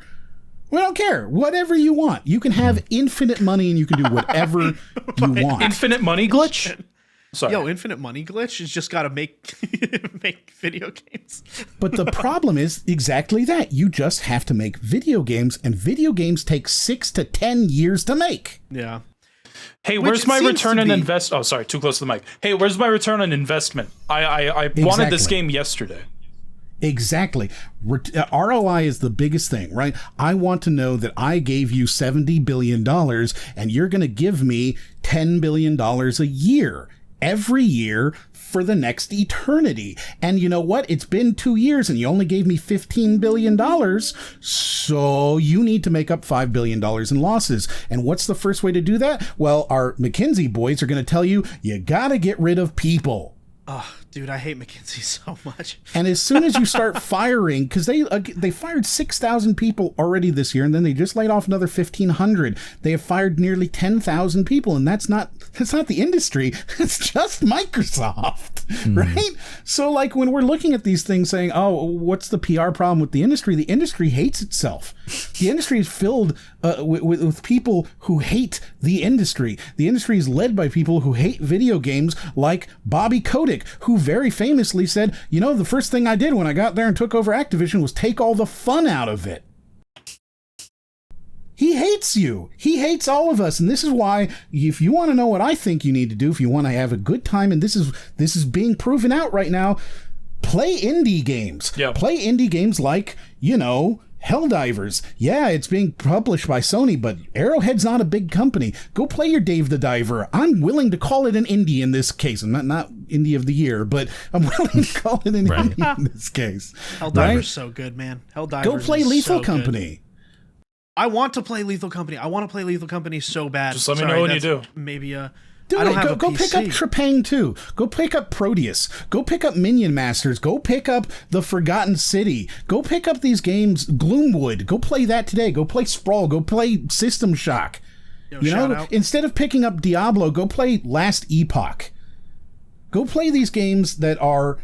We don't care. Whatever you want. You can have infinite money and you can do whatever you want. Infinite money glitch? Sorry. Yo, infinite money glitch is just got to make video games. But the problem is exactly that. You just have to make video games, and video games take 6 to 10 years to make. Yeah. Hey, where's my return on invest? Oh, sorry, too close to the mic. Hey, where's my return on investment? I wanted this game yesterday. Exactly. ROI is the biggest thing, right? I want to know that I gave you $70 billion and you're going to give me $10 billion a year, every year for the next eternity. And you know what? It's been 2 years and you only gave me $15 billion. So you need to make up $5 billion in losses. And what's the first way to do that? Well, our McKinsey boys are going to tell you, you got to get rid of people. Oh, dude, I hate McKinsey so much. And as soon as you start firing, because they fired 6,000 people already this year, and then they just laid off another 1,500. They have fired nearly 10,000 people, and that's not the industry. It's just Microsoft, right? So, like, when we're looking at these things saying, oh, what's the PR problem with the industry? The industry hates itself. The industry is filled with people who hate the industry. The industry is led by people who hate video games, like Bobby Kotick, who very famously said, you know, the first thing I did when I got there and took over Activision was take all the fun out of it. He hates you. He hates all of us. And this is why, if you want to know what I think you need to do, if you want to have a good time, and this is being proven out right now, play indie games. Yep. Play indie games like, you know, Helldivers. Yeah, it's being published by Sony, but Arrowhead's not a big company. Go play your Dave the Diver. I'm willing to call it an indie in this case. I'm not indie of the year, but I'm willing to call it an indie in this case. Helldiver's so good, man. Helldiver's Go play Lethal Company. I want to play Lethal Company. I want to play Lethal Company so bad. Just let me know when you do. Maybe Do it. Go pick up Trepang 2. Go pick up Proteus. Go pick up Minion Masters. Go pick up The Forgotten City. Go pick up these games, Gloomwood. Go play that today. Go play Sprawl. Go play System Shock. Instead of picking up Diablo, go play Last Epoch. Go play these games that are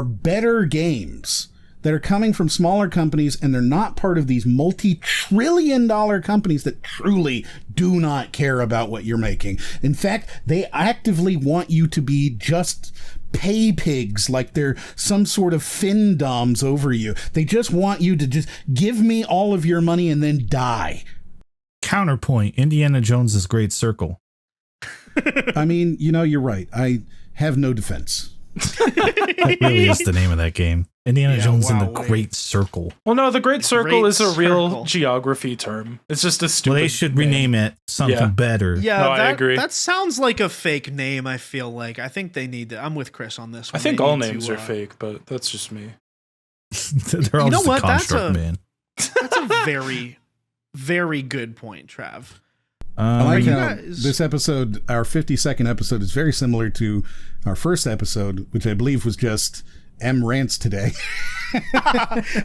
better games that are coming from smaller companies, and they're not part of these multi-trillion-dollar companies that truly do not care about what you're making. In fact, they actively want you to be just pay pigs, like they're some sort of findoms over you. They just want you to just give me all of your money and then die. Counterpoint, Indiana Jones's Great Circle. I mean, you're right. I have no defense. That really is the name of that game. Indiana Jones in the Great Circle. Well, no, the Great Circle is a real Circle. geography term. It's just a stupid Well, they should rename it something better. Yeah, No, I agree. That sounds like a fake name, I feel like. I think they need to. I'm with Chris on this one. I think They all need names to, are fake, but that's just me. They're all You know just what? a construct, man. That's a very, very good point, Trav. I like you how guys- this episode, our 52nd episode, is very similar to our first episode, which I believe was just M rants today.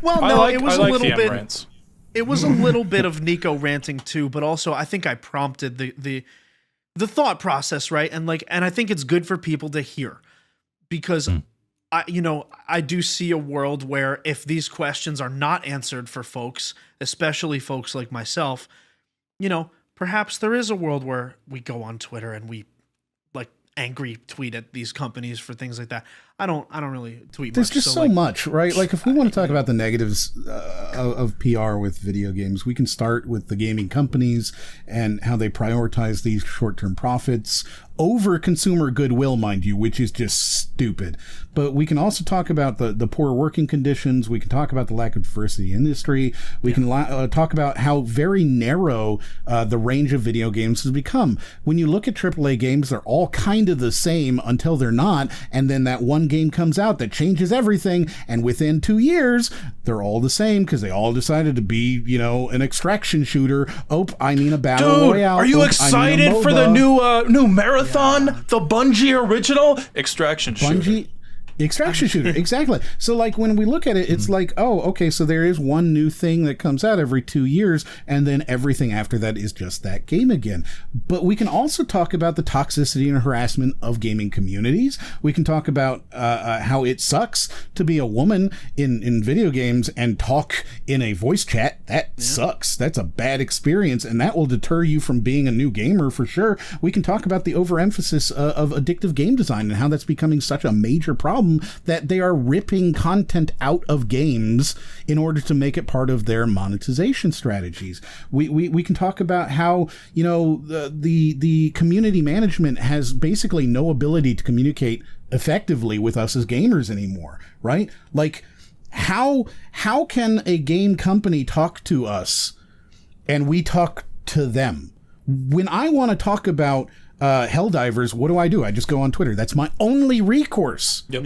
Well, no, it I was like a little the bit. rants. It was a little bit of Nico ranting too, but also I think I prompted the thought process, right? And I think it's good for people to hear, because I do see a world where if these questions are not answered for folks, especially folks like myself, perhaps there is a world where we go on Twitter and we angry tweet at these companies for things like that. I don't really tweet There's much. just so much, right? Like, if we want to talk about the negatives of PR with video games, we can start with the gaming companies and how they prioritize these short-term profits over consumer goodwill, mind you, which is just stupid. But we can also talk about the poor working conditions. We can talk about the lack of diversity in industry. We can talk about how very narrow the range of video games has become. When you look at AAA games, they're all kind of the same until they're not, and then that one game comes out that changes everything, and within 2 years, they're all the same because they all decided to be, an extraction shooter. A battle royale. Are you I excited mean a for the MOBA. new marathon? The Bungie original extraction shooter. Bungie extraction shooter, exactly. So when we look at it, it's like, oh, okay, so there is one new thing that comes out every 2 years, and then everything after that is just that game again. But we can also talk about the toxicity and harassment of gaming communities. We can talk about how it sucks to be a woman in video games and talk in a voice chat. That sucks. That's a bad experience, and that will deter you from being a new gamer for sure. We can talk about the overemphasis of addictive game design and how that's becoming such a major problem that they are ripping content out of games in order to make it part of their monetization strategies. We can talk about how the community management has basically no ability to communicate effectively with us as gamers anymore, right? Like, how can a game company talk to us and we talk to them? When I want to talk about Helldivers, what do? I just go on Twitter. That's my only recourse. Yep.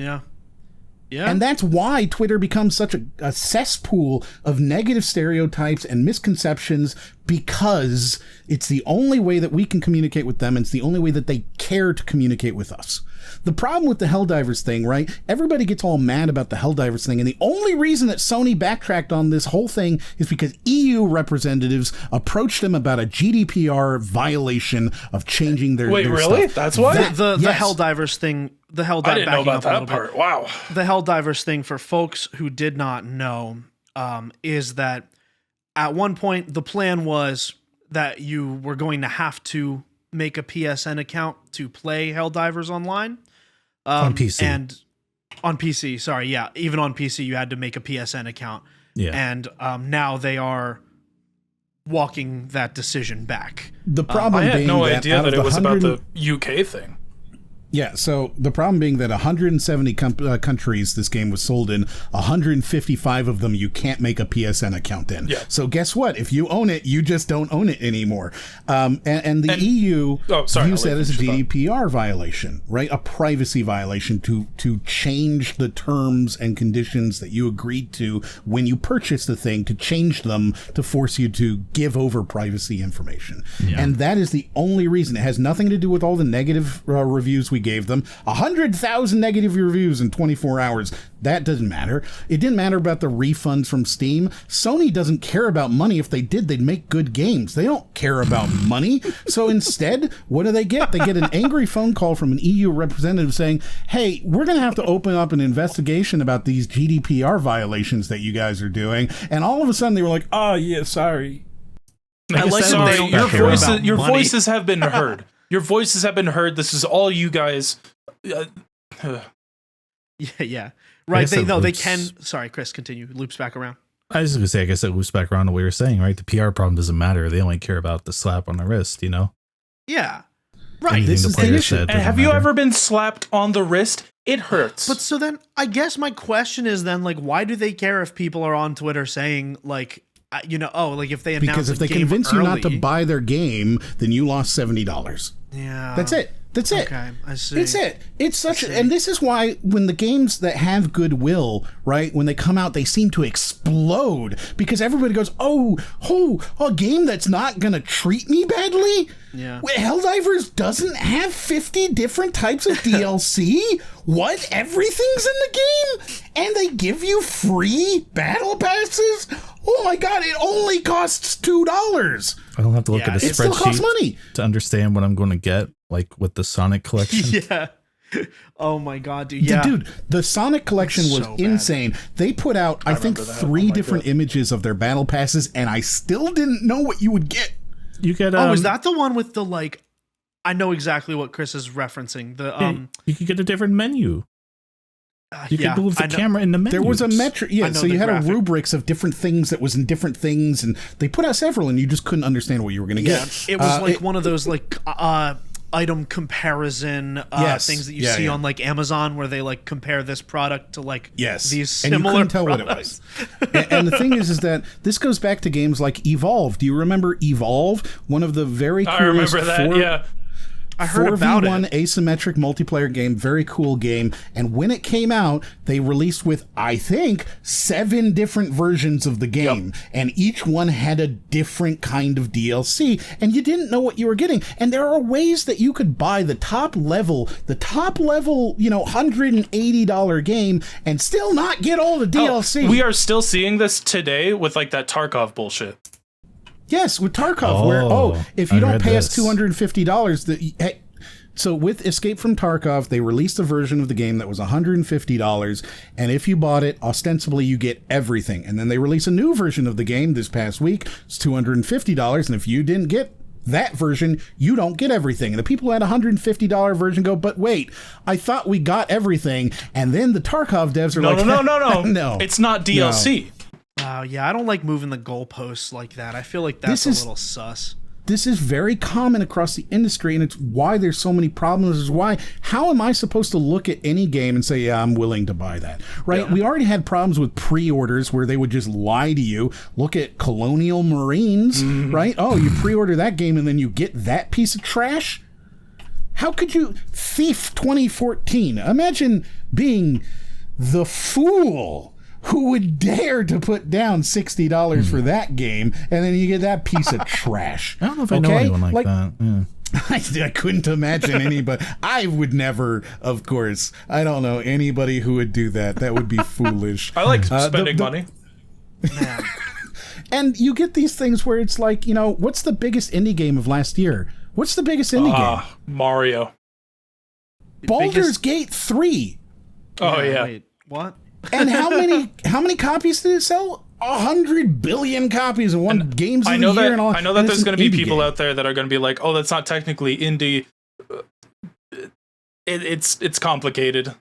Yeah. And that's why Twitter becomes such a cesspool of negative stereotypes and misconceptions, because it's the only way that we can communicate with them, and it's the only way that they care to communicate with us. The problem with the Helldivers thing, right? Everybody gets all mad about the Helldivers thing, and the only reason that Sony backtracked on this whole thing is because EU representatives approached them about a GDPR violation of changing their Wait, their really? stuff. That's why? The Yes. Helldivers thing. The Helldivers. I didn't know about that part. Wow. The Helldivers thing, for folks who did not know, is that at one point the plan was that you were going to have to make a PSN account to play Helldivers online. On PC. And on PC, sorry, yeah. Even on PC, you had to make a PSN account. Yeah. And now they are walking that decision back. The problem I had being no that idea out that of it was about 100 the UK thing. Yeah, so the problem being that 170 countries this game was sold in, 155 of them you can't make a PSN account in. Yeah. So guess what? If you own it, you just don't own it anymore. And the EU views that as a GDPR violation, right? A privacy violation to change the terms and conditions that you agreed to when you purchased the thing, to change them to force you to give over privacy information. Yeah. And that is the only reason. It has nothing to do with all the negative reviews we we gave them, 100,000 negative reviews in 24 hours. That doesn't matter. It didn't matter about the refunds from Steam. Sony doesn't care about money. If they did, they'd make good games. They don't care about money. So instead, what do? They get an angry phone call from an EU representative saying, hey, we're going to have to open up an investigation about these GDPR violations that you guys are doing. And all of a sudden, they were like, oh, yeah, sorry. I like that they don't care about Your money. voices have been heard. Your voices have been heard. This is all you guys. Yeah. Right. They loops. can. Sorry, Chris, continue. Loops back around. I was going to say, I guess it loops back around to what you were saying, right? The PR problem doesn't matter. They only care about the slap on the wrist, you know? Yeah. Right. Anything This the is the player issue. said And doesn't have you matter. ever been slapped on the wrist? It hurts. But so then I guess my question is then, like, why do they care if people are on Twitter saying, like, like if they announce Because if a they game convince you not to early- buy their game, then you lost $70. Yeah. That's it. That's it. Okay, I see. It's it. It's such, and this is why when the games that have goodwill, right, when they come out, they seem to explode because everybody goes, oh, a game that's not gonna treat me badly. Yeah. Wait, Helldivers doesn't have 50 different types of DLC. What? Everything's in the game, and they give you free battle passes. Oh my god! It only costs $2. I don't have to look Yeah, at a It still costs spreadsheet money. to understand what I'm going to get, like with the Sonic collection. Yeah. Oh my god, dude. Yeah. Dude, the Sonic collection was So bad. insane. They put out, I think, remember that. 3 Oh my different God. images of their battle passes, and I still didn't know what you would get. You get Oh, is that the one with the like? I know exactly what Chris is referencing. The you could get a different menu. You yeah, could move the I know- camera in the menu. There was a metric, yeah. I know So you the had graphic. a rubrics of different things that was in different things, and they put out several, and you just couldn't understand what you were going to Yeah, get. it was like one of those like item comparison Yes. things that you Yeah, see yeah. on like Amazon, where they like compare this product to like Yes, these and you similar couldn't tell products. what it was. And the thing is that this goes back to games like Evolve. Do you remember Evolve? One of the very coolest I remember that. Yeah. I heard about 4v1 it. asymmetric multiplayer game, very cool game. And when it came out, they released with, I think, 7 different versions of the game. And each one had a different kind of DLC. And you didn't know what you were getting. And there are ways that you could buy the top level, $180 game and still not get all the DLC. We are still seeing this today with like that Tarkov bullshit. Yes, with Tarkov, if you I don't read pay us this. $250, so with Escape from Tarkov, they released a version of the game that was $150, and if you bought it, ostensibly you get everything. And then they release a new version of the game this past week. It's $250, and if you didn't get that version, you don't get everything. And the people who had a $150 version go, but wait, I thought we got everything. And then the Tarkov devs are No, like, no. no. It's not DLC. Wow, yeah, I don't like moving the goalposts like that. I feel like that's This is- a little sus. This is very common across the industry, and it's why there's so many problems. Is why, how am I supposed to look at any game and say, yeah, I'm willing to buy that, right? Yeah. We already had problems with pre-orders where they would just lie to you. Look at Colonial Marines, right? Oh, you pre-order that game and then you get that piece of trash? How could you? Thief 2014. Imagine being the fool who would dare to put down $60 for that game, and then you get that piece of trash. I don't know if I know anyone like that. Yeah. I couldn't imagine anybody. I would never, of course. I don't know anybody who would do that. That would be foolish. I like spending money. And you get these things where it's like, what's the biggest indie game of last year? What's the biggest indie game? Mario. Baldur's Gate 3. Oh yeah. Wait, what? And how many copies did it sell? 100 billion copies of one games of I know the year that. and all. I know that and it's there's an going to be indie people game. out there that are going to be like, "Oh, that's not technically indie." It's complicated.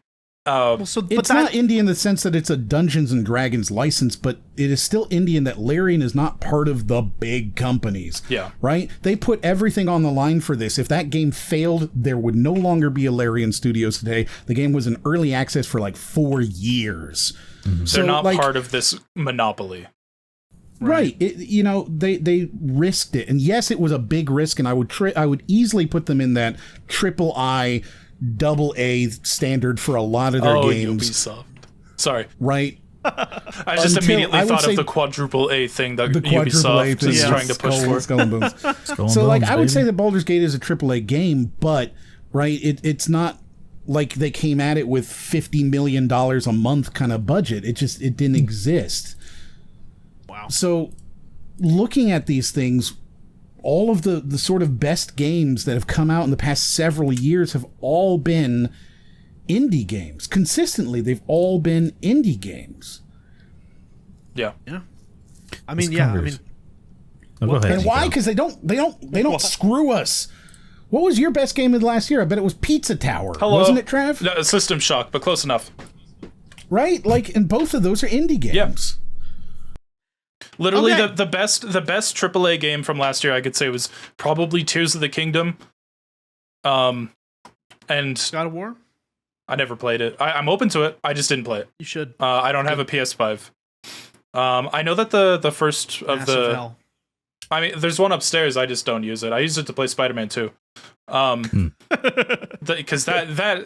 Well, so It's not indie in the sense that it's a Dungeons and Dragons license, but it is still indie in that Larian is not part of the big companies. Yeah. Right? They put everything on the line for this. If that game failed, there would no longer be a Larian Studios today. The game was in early access for like 4 years. They're not part of this monopoly. Right. They risked it. And yes, it was a big risk, and I would easily put them in that AAA, AA standard for a lot of their games. Ubisoft. Sorry. Right? I just Until- immediately I would thought say of the quadruple A thing that The quadruple A Ubisoft thing, is yeah. trying to push for. Skull and Bones. Skull and So, Bones, I would say baby. that Baldur's Gate is a AAA game, but right, it's not like they came at it with $50 million a month kind of budget. It didn't exist. Wow. So looking at these things, all of the sort of best games that have come out in the past several years have all been indie games. Consistently, they've all been indie games. Yeah. Yeah. I mean, yeah. I mean, Oh, go ahead. And why? Because they don't screw us. What was your best game of the last year? I bet it was Pizza Tower. Hello. Wasn't it, Trav? No, System Shock, but close enough. Right? Like, and both of those are indie games. Literally, Okay. the best AAA game from last year, I could say, was probably Tears of the Kingdom. And God of War? I never played it. I'm open to it. I just didn't play it. You should. I don't have a PS5. I know that the first of Massive hell. I mean, there's one upstairs. I just don't use it. I use it to play Spider-Man 2. Because that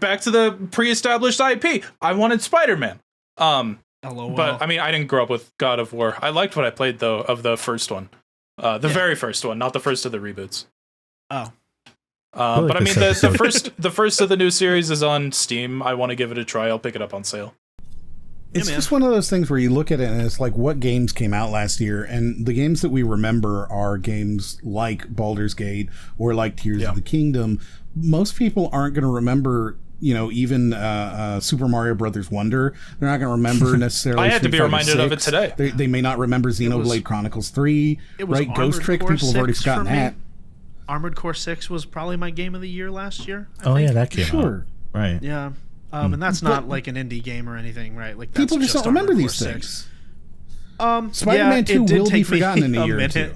back to the pre-established IP. I wanted Spider-Man. LOL. But I mean, I didn't grow up with God of War. I liked what I played though of the first one, very first one, not the first of the reboots. Oh. But I mean, the first of the new series is on Steam. I want to give it a try. I'll pick it up on sale. It's just one of those things where you look at it and it's like, what games came out last year? And the games that we remember are games like Baldur's Gate or like Tears of the Kingdom. Most people aren't going to remember, even Super Mario Brothers Wonder. They're not going to remember necessarily. I had to be Street Fighter reminded of it 6. today. They may not remember Xenoblade Chronicles 3. It was right? Ghost Armored Trick, Core people have already 6 forgotten for me. that. Armored Core 6 was probably my game of the year last year. I Oh think. yeah, that came out. Sure. Right. Yeah. And that's not like an indie game or anything, right? Like that's People just don't remember Armored these Core things. 6. Spider-Man yeah, 2 it did will be take me forgotten in a year or minute. two.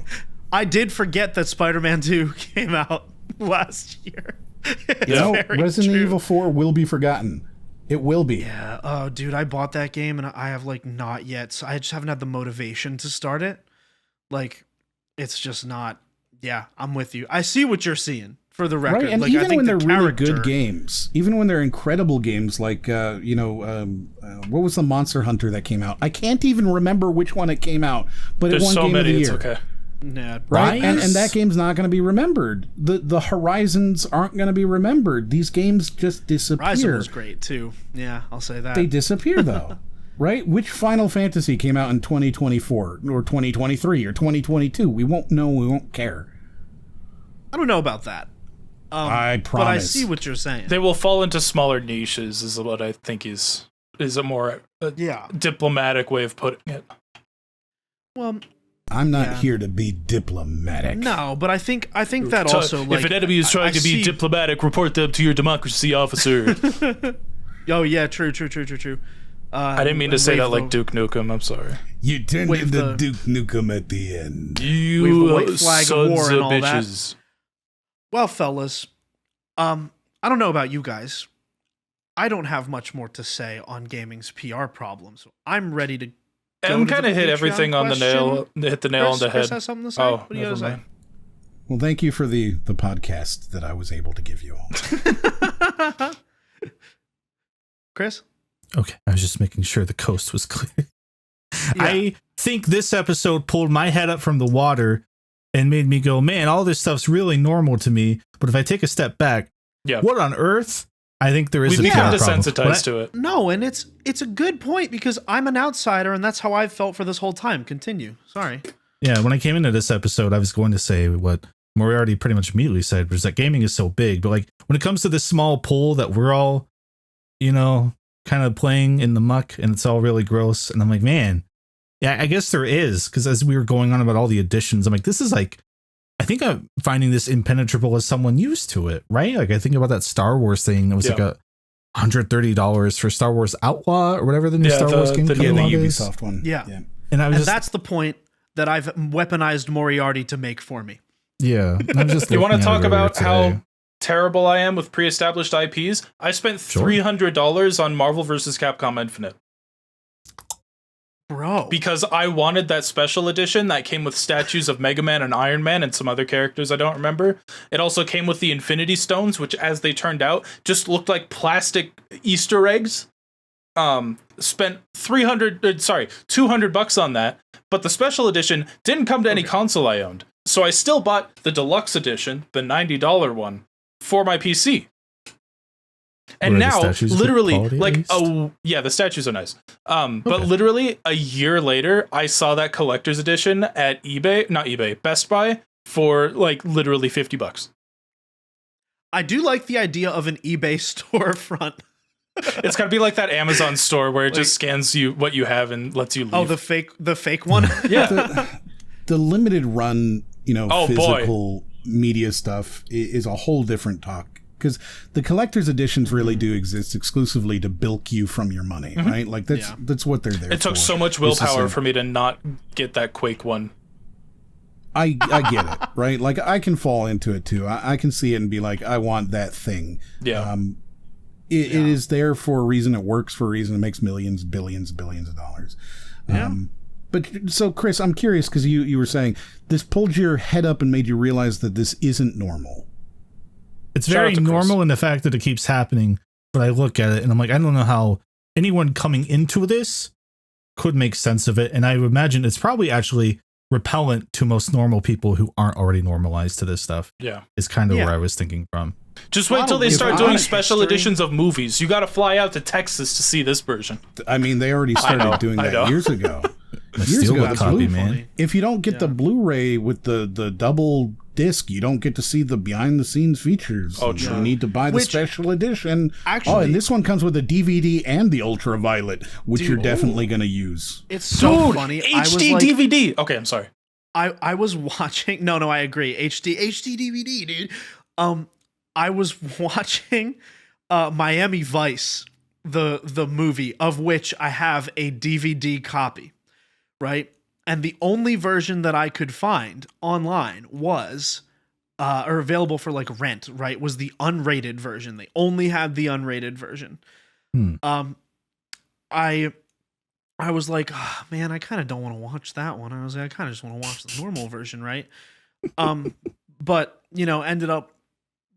I did forget that Spider-Man 2 came out last year. It's No, very Resident true. Evil 4 will be forgotten. It will be. Yeah. Oh, dude, I bought that game and I have like not yet. So I just haven't had the motivation to start it. Like, it's just not. Yeah, I'm with you. I see what you're seeing. For the record, Right, and like, I even think when the they're really good character- games, even when they're incredible games, like what was the Monster Hunter that came out? I can't even remember which one it came out, but There's it won so Game many. of the It's Year. okay. Nah, Right, Rise? and that game's not going to be remembered. The Horizons aren't going to be remembered. These games just disappear. Horizon was great too. Yeah, I'll say that. They disappear though. Right? Which Final Fantasy came out in 2024 or 2023 or 2022? We won't know. We won't care. I don't know about that. I But I promise. see what you're saying. They will fall into smaller niches, is what I think is a more Yeah. diplomatic way of putting it. Well, I'm not Yeah. here to be diplomatic. no, but I think that So, also like if an enemy is I trying to be see- diplomatic, report them to your democracy officer. Oh yeah, true. I didn't mean to say that like Duke Nukem. I'm sorry. You turned Wave into the- Duke Nukem at the end. Wave You the white flag of sons war and of all that. bitches. Well, fellas, I don't know about you guys. I don't have much more to say on gaming's PR problems. I'm ready to go I'm to kind the of hit Patreon everything on the nail. Hit the nail on the Chris head. has something to say? Oh, What do you never gotta say? mind. Well, thank you for the podcast that I was able to give you all. Chris? Okay, I was just making sure the coast was clear. Yeah. I think this episode pulled my head up from the water and made me go, man, all this stuff's really normal to me. But if I take a step back, Yeah. what on earth? I think there is We've a become PR problem. desensitized to it. No, and it's a good point because I'm an outsider and that's how I've felt for this whole time. Continue. Sorry. Yeah, when I came into this episode, I was going to say what Moriarty pretty much immediately said, was that gaming is so big. But like when it comes to this small pool that we're all, kind of playing in the muck and it's all really gross. And I'm like, man, yeah, I guess there is. Because as we were going on about all the additions, I'm like, this is like, I think I'm finding this impenetrable as someone used to it, right? Like I think about that Star Wars thing. It was like $130 for Star Wars Outlaw or whatever the new Star Wars game the Yeah, came the out is. Ubisoft one. Yeah. And I And was just, that's the point that I've weaponized Moriarty to make for me. yeah. I was just You want to looking at talk it earlier about today. how terrible I am with pre-established IPs? I spent Sure. $300 on Marvel vs. Capcom Infinite Bro. because I wanted that special edition that came with statues of Mega Man and Iron Man and some other characters I don't remember. It also came with the Infinity Stones, which, as they turned out, just looked like plastic Easter eggs. Spent $200 on that, but the special edition didn't come to any console I owned. So I still bought the deluxe edition, the $90 one, for my PC. And Were the now, statues good literally, quality, at like, least? oh, yeah, the statues are nice. But Okay. literally a year later, I saw that collector's edition at not eBay, Best Buy for like literally $50. I do like the idea of an eBay storefront. It's got to be like that Amazon store where it just scans you what you have and lets you leave. Oh, the fake one. yeah. The limited run, Oh, physical media stuff is a whole different talk, because the collector's editions really do exist exclusively to bilk you from your money, right? Like that's what they're there for. It took so much willpower for me to not get that Quake one. I get it, right? Like, I can fall into it too. I can see it and be like, I want that thing. Yeah. It is there for a reason. It works for a reason. It makes millions, billions of dollars. Yeah. But so, Chris, I'm curious, because you were saying this pulled your head up and made you realize that this isn't normal. It's Shout very out to Chris. normal in the fact that it keeps happening, but I look at it and I'm like, I don't know how anyone coming into this could make sense of it. And I would imagine it's probably actually repellent to most normal people who aren't already normalized to this stuff. Yeah. Is kind of where I was thinking from. Just wait till they start Probably. doing special History. editions of movies. You got to fly out to Texas to see this version. I mean, they already started doing I know. that years ago. A steelbook copy, really man. funny. If you don't get the Blu-ray with the double disc, you don't get to see the behind-the-scenes features. Oh, You true. need to buy the Which, special edition. actually- and this one comes with a DVD and the ultraviolet, which you're definitely going to use. It's so Dude, funny. HD DVD. Okay, I'm sorry. I was watching. No, I agree. HD DVD, dude. I was watching Miami Vice, the movie, of which I have a DVD copy, right? And the only version that I could find online was or available for like rent, right? Was the unrated version. They only had the unrated version. I was like, oh, man, I kind of don't want to watch that one. I was like, I kind of just want to watch the normal version, right? But ended up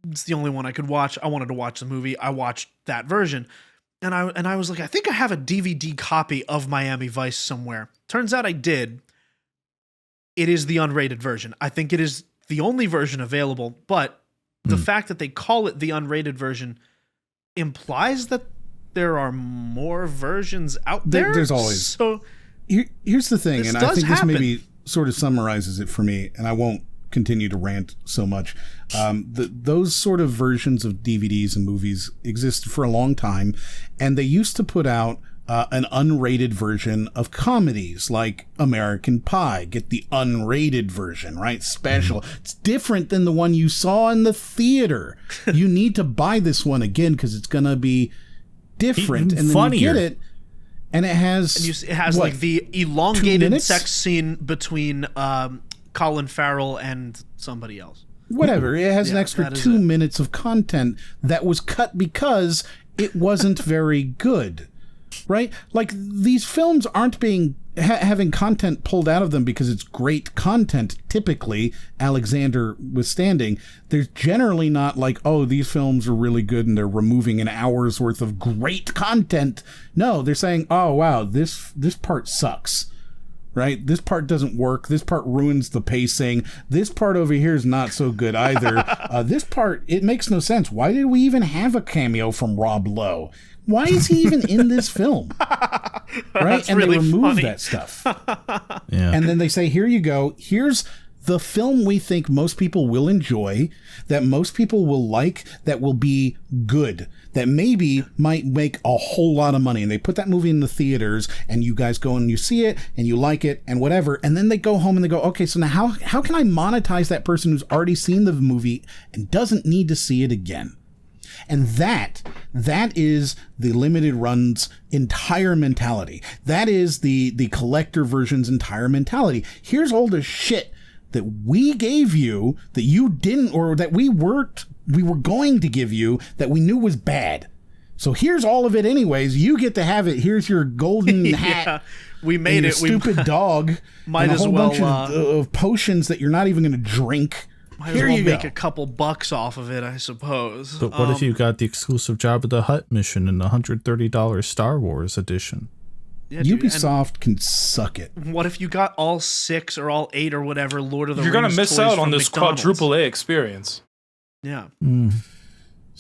it's the only one I could watch. I wanted to watch the movie. I watched that version, and I was like, I think I have a DVD copy of Miami Vice somewhere. Turns out I did. It is the unrated version. I think it is the only version available, but the fact that they call it the unrated version implies that there are more versions out there. There's always. So Here's the thing, This and I does think this happen. maybe sort of summarizes it for me, and I won't continue to rant so much. Those sort of versions of DVDs and movies exist for a long time, and they used to put out an unrated version of comedies like American Pie. Get the unrated version, right? Special. It's different than the one you saw in the theater. You need to buy this one again because it's going to be different. Even and then funnier. you get it, and it has it has what, like the 2 elongated minutes? sex scene between Colin Farrell and somebody else. whatever. It has an Yeah, extra that is 2 it. minutes of content that was cut because it wasn't very good. Right? Like, these films aren't being having content pulled out of them because it's great content. Typically, Alexander withstanding, there's generally not like, oh, these films are really good and they're removing an hour's worth of great content. No, they're saying, oh wow, this part sucks. Right? This part doesn't work. This part ruins the pacing. This part over here is not so good either. This part, it makes no sense. Why did we even have a cameo from Rob Lowe? Why is he even in this film? Right? That's And really they remove funny. that stuff. Yeah. And then they say, here you go. Here's the film we think most people will enjoy, that most people will like, that will be good, that maybe might make a whole lot of money. And they put that movie in the theaters, and you guys go and you see it, and you like it, and whatever. And then they go home and they go, okay, so now how can I monetize that person who's already seen the movie and doesn't need to see it again? And that is the limited run's entire mentality. That is the collector version's entire mentality. Here's all the shit that we gave you that you didn't, or that we were going to give you that we knew was bad. So here's all of it anyways. You get to have it. Here's your golden hat. Yeah, we made and your it. stupid dog. Might and a as whole well, bunch of potions that you're not even going to drink. Might as Here well you make go. a couple bucks off of it, I suppose. But what if you got the exclusive Jabba the Hutt mission in the $130 Star Wars edition? Yeah, dude, Ubisoft can suck it. and what if you got all 6 or all 8 or whatever Lord of the You're Rings gonna miss toys out on from this McDonald's? quadruple A experience. Yeah.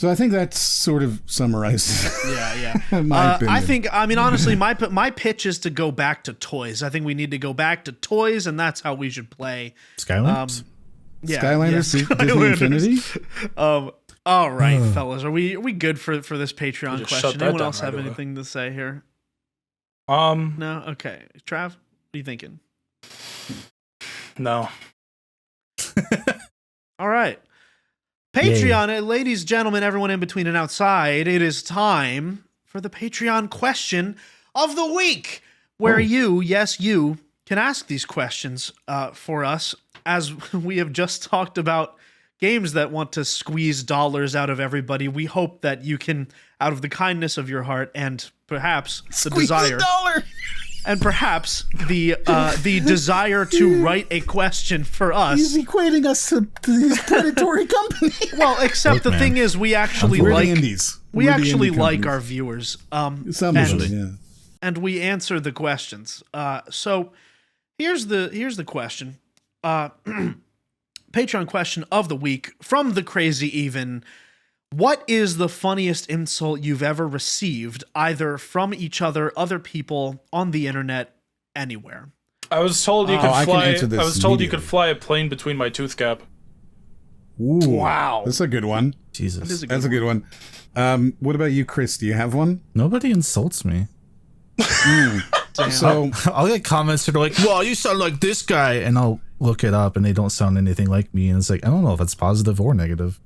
So I think that's sort of summarized. Yeah. my opinion. I mean, honestly, my pitch is to go back to toys. I think we need to go back to toys, and that's how we should play. Skylanders? Skylanders, Disney Skylanders. Infinity. All right, fellas, are we good for this Patreon just shut question? that Anyone down else right have away. anything to say here? No. Okay, Trav, what are you thinking? All right. Patreon, ladies, gentlemen, everyone in between and outside, it is time for the Patreon question of the week, where you can ask these questions for us, as we have just talked about games that want to squeeze dollars out of everybody. We hope that you can, out of the kindness of your heart and perhaps the desire, and perhaps the desire to write a question for us. He's equating us to this predatory company. Well, except Look, the man. thing is, we actually We're the like indies. we We're the actually indie like companies. our viewers. Some of them, and we answer the questions. So here's the question. Patreon question of the week from TheCrazyEven. What is the funniest insult you've ever received, either from each other, other people, on the internet, anywhere? I was told you could I can fly. answer this I was told you immediately. could fly a plane between my tooth cap. Ooh, Wow. that's a good one. Jesus. That is a That's a good one. What about you, Chris? Do you have one? Nobody insults me. So I'll get comments that are like, well, you sound like this guy. And I'll look it up and they don't sound anything like me. And it's like, I don't know if it's positive or negative.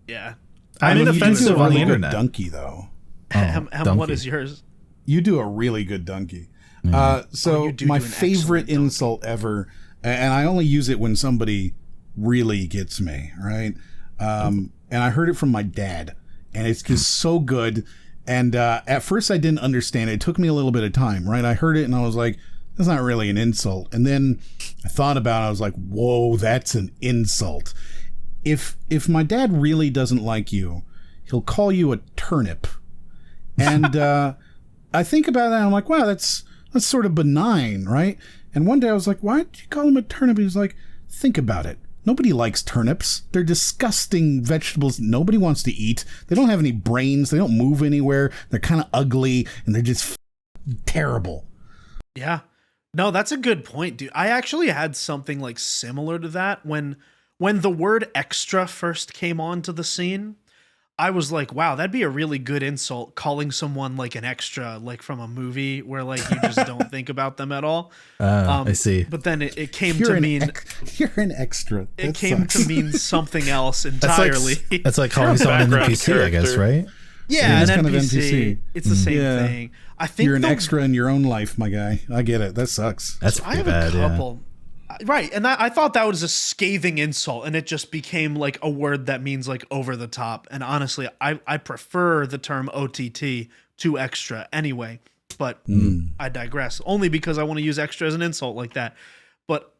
Yeah. I'm you do inoffensive a on the really good internet. donkey, though. What donkey. is yours? You do a really good donkey. So you do my do an favorite excellent donkey. insult ever, and I only use it when somebody really gets me, right? And I heard it from my dad, and it's just so good. And at first I didn't understand it. It took me a little bit of time, right? I heard it and I was like, that's not really an insult. And then I thought about it. I was like, whoa, that's an insult. If my dad really doesn't like you, he'll call you a turnip. And I think about that and I'm like, wow, that's sort of benign, right? And one day I was like, why did you call him a turnip? He was like, think about it. Nobody likes turnips. They're disgusting vegetables nobody wants to eat. They don't have any brains. They don't move anywhere. They're kind of ugly and they're just terrible. Yeah. No, that's a good point, dude. I actually had something like similar to that when the word extra first came onto the scene. I was like, wow, that'd be a really good insult, calling someone like an extra, like from a movie where like you just don't think about them at all. I see. But then it came You're to an mean you're an extra. it That came sucks. to mean something else That's entirely. That's like calling someone an background NPC, I guess, character. right? Yeah, It an is kind of NPC. NPC. It's the same Yeah. thing. I think You're an the- extra in your own life, my guy. I get it. That sucks. That's I pretty have bad, a couple. Right, and I thought that was a scathing insult, and it just became like a word that means like over the top. And honestly, I prefer the term OTT to extra anyway. But I digress. Only because I want to use extra as an insult like that. But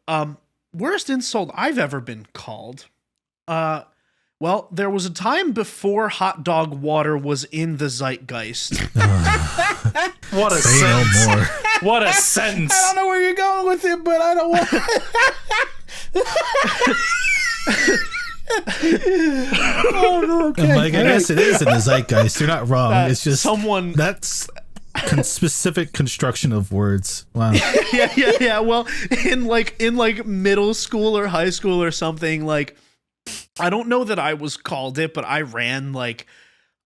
worst insult I've ever been called. Well, there was a time before hot dog water was in the zeitgeist. What a Say no sentence! more. What a sentence! I don't know where you're going with it, but I don't want. And like, I guess it is in the zeitgeist. You're not wrong. It's just someone that's specific construction of words. Wow. yeah. Well, in like middle school or high school or something, like I don't know that I was called it, but I ran like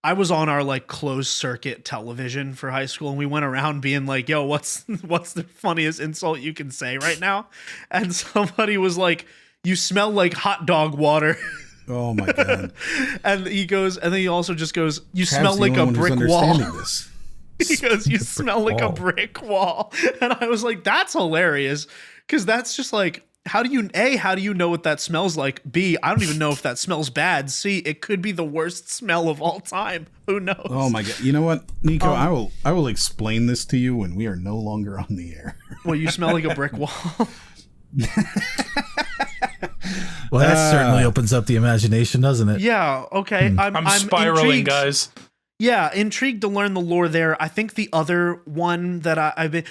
I was on our like closed circuit television for high school, and we went around being like, "Yo, what's the funniest insult you can say right now?" And somebody was like, "You smell like hot dog water." Oh my god! And he goes, and then he also just goes, "You Trav's smell the like only a one who's brick wall." understanding this. He goes, "You smell like a wall. brick wall," and I was like, "That's hilarious," because that's just like, how do you know what that smells like? B, I don't even know if that smells bad. C, it could be the worst smell of all time. Who knows? Oh my god! You know what, Nico? I will explain this to you when we are no longer on the air. Well, you smell like a brick wall. Well, that certainly opens up the imagination, doesn't it? Yeah. Okay. I'm spiraling, intrigued. guys. Yeah, intrigued to learn the lore there. I think the other one that I've been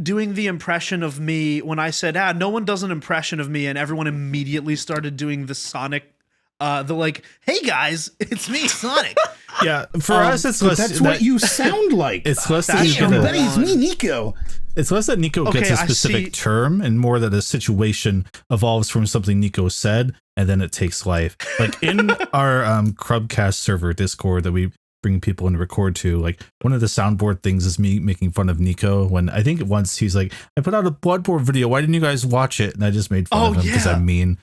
doing the impression of me when I said, no one does an impression of me, and everyone immediately started doing the Sonic they're like, "Hey guys, it's me, Sonic." Yeah, for us, it's less. That's what you sound like. It's less that That's you get number a, Everybody, it's me, Nico. it's less that Nico Okay, gets a I specific see. term, and more that a situation evolves from something Nico said, and then it takes life. Like in our Crubcast server Discord that we bring people in to record to, like one of the soundboard things is me making fun of Nico when I think once he's like, I put out a Bloodborne video, why didn't you guys watch it? And I just made fun of him because yeah. I'm mean.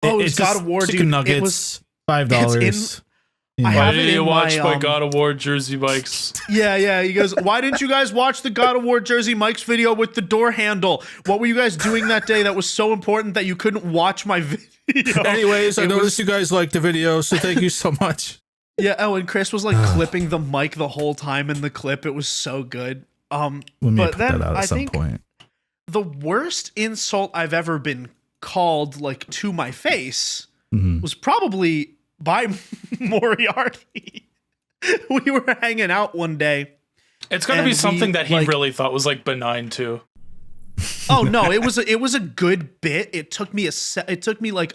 Oh, it's God just of War, chicken dude. nuggets, It was $5. I Why have it didn't you in watch my, my God of War Jersey Bikes? Yeah. He goes, "Why didn't you guys watch the God of War Jersey Mike's video with the door handle? What were you guys doing that day that was so important that you couldn't watch my video?" Anyways, I It noticed was- you guys liked the video, so thank you so much. Yeah. Oh, and Chris was like clipping the mic the whole time in the clip. It was so good. Let me But put then that out I at some think- point. The worst insult I've ever been called, like, to my face Mhm. was probably by Moriarty. We were hanging out one day. It's gonna be And something we, that he like- really thought was like benign too. Oh no, it was a good bit. It took me like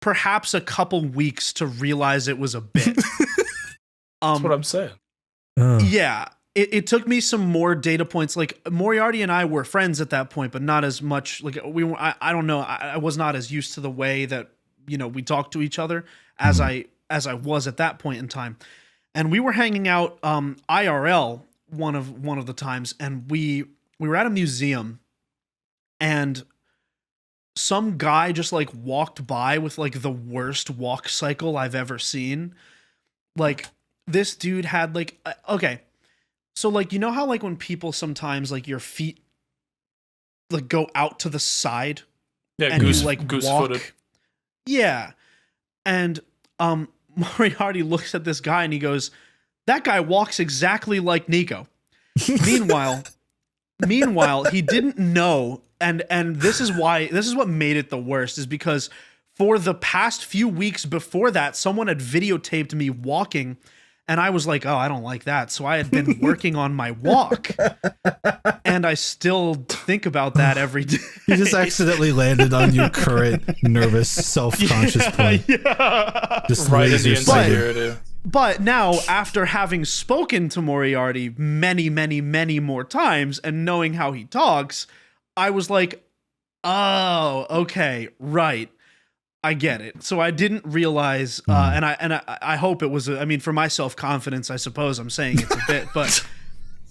perhaps a couple weeks to realize it was a bit. That's what I'm saying. Yeah. It took me some more data points. Like Moriarty and I were friends at that point, but not as much. Like we were, I don't know. I was not as used to the way that, you know, we talked to each other as I was at that point in time. And we were hanging out IRL one of the times, and we were at a museum, and some guy just like walked by with like the worst walk cycle I've ever seen. Like this dude had like okay. So, like, you know how, like, when people sometimes, like, your feet, like, go out to the side? Yeah, And goose you, like, goose walk? footed. Yeah. And Moriarty looks at this guy and he goes, "That guy walks exactly like Nico." Meanwhile, he didn't know, and this is what made it the worst, is because for the past few weeks before that, someone had videotaped me walking. And I was like, "Oh, I don't like that." So I had been working on my walk. And I still think about that every day. You just accidentally landed on your current nervous, self-conscious point. Yeah. Just Right in raise the your cider. insecurity. But now, after having spoken to Moriarty many, many, many more times and knowing how he talks, I was like, "Oh, okay, right. I get it." So I didn't realize, and I hope it was. I mean, for my self-confidence, I suppose I'm saying it's a bit, but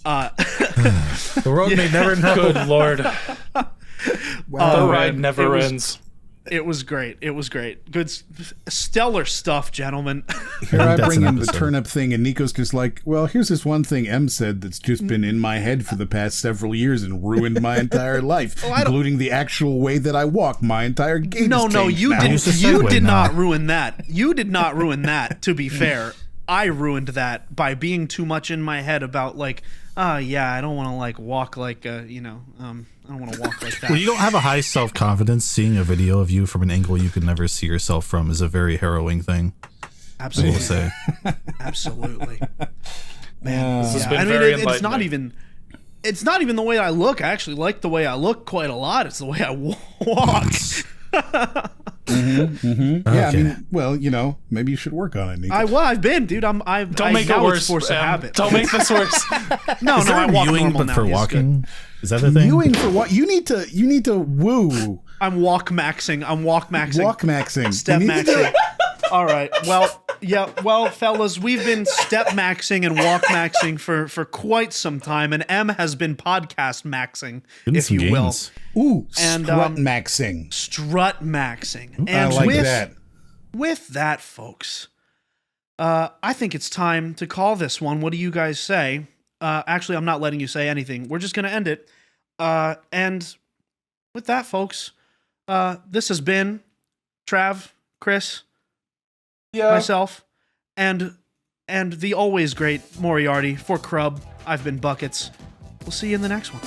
The world may never know. Good lord. The ride never it was- ends. it was great. It was great. Good, stellar stuff, gentlemen. Here I That's bring an in the episode. turnip thing, and Nico's just like, well, here's this one thing M said that's just been in my head for the past several years and ruined my entire life, I don't- including the actual way that I walk. My entire gait No, has no, changed you now. Use the didn't. You segue did now. not ruin that. You did not ruin that. To be fair, I ruined that by being too much in my head about like, yeah, I don't want to like walk like, I don't want to walk like that. Well, you don't have a high self-confidence. Seeing a video of you from an angle you could never see yourself from is a very harrowing thing. I will Absolutely, say. absolutely. This has Yeah, been I mean, very it's not enlightening. even. It's not even the way I look. I actually like the way I look quite a lot. It's the way I walk. Yeah, I Okay. mean, well, you know, maybe you should work on it, Nico. I've been, dude. I Don't make it now worse. It's force of habit. Don't make this worse. No, Is there I a walk mewing, normal but now. for He's good. walking? Is that the thing? Mewing for what? You need to woo. I'm walk maxing. Walk maxing. Step You need to do maxing. All right. Well, yeah. Well, fellas, we've been step maxing and walk maxing for quite some time, and M has been podcast maxing, Getting if some you will, gains. Ooh, And, strut maxing. strut maxing. I And like with that. with that, folks, I think it's time to call this one. What do you guys say? Actually, I'm not letting you say anything. We're just gonna end it. And with that, folks, this has been Trav, Chris, myself, and the always great Moriarty for Crub. I've been Buckets. We'll see you in the next one.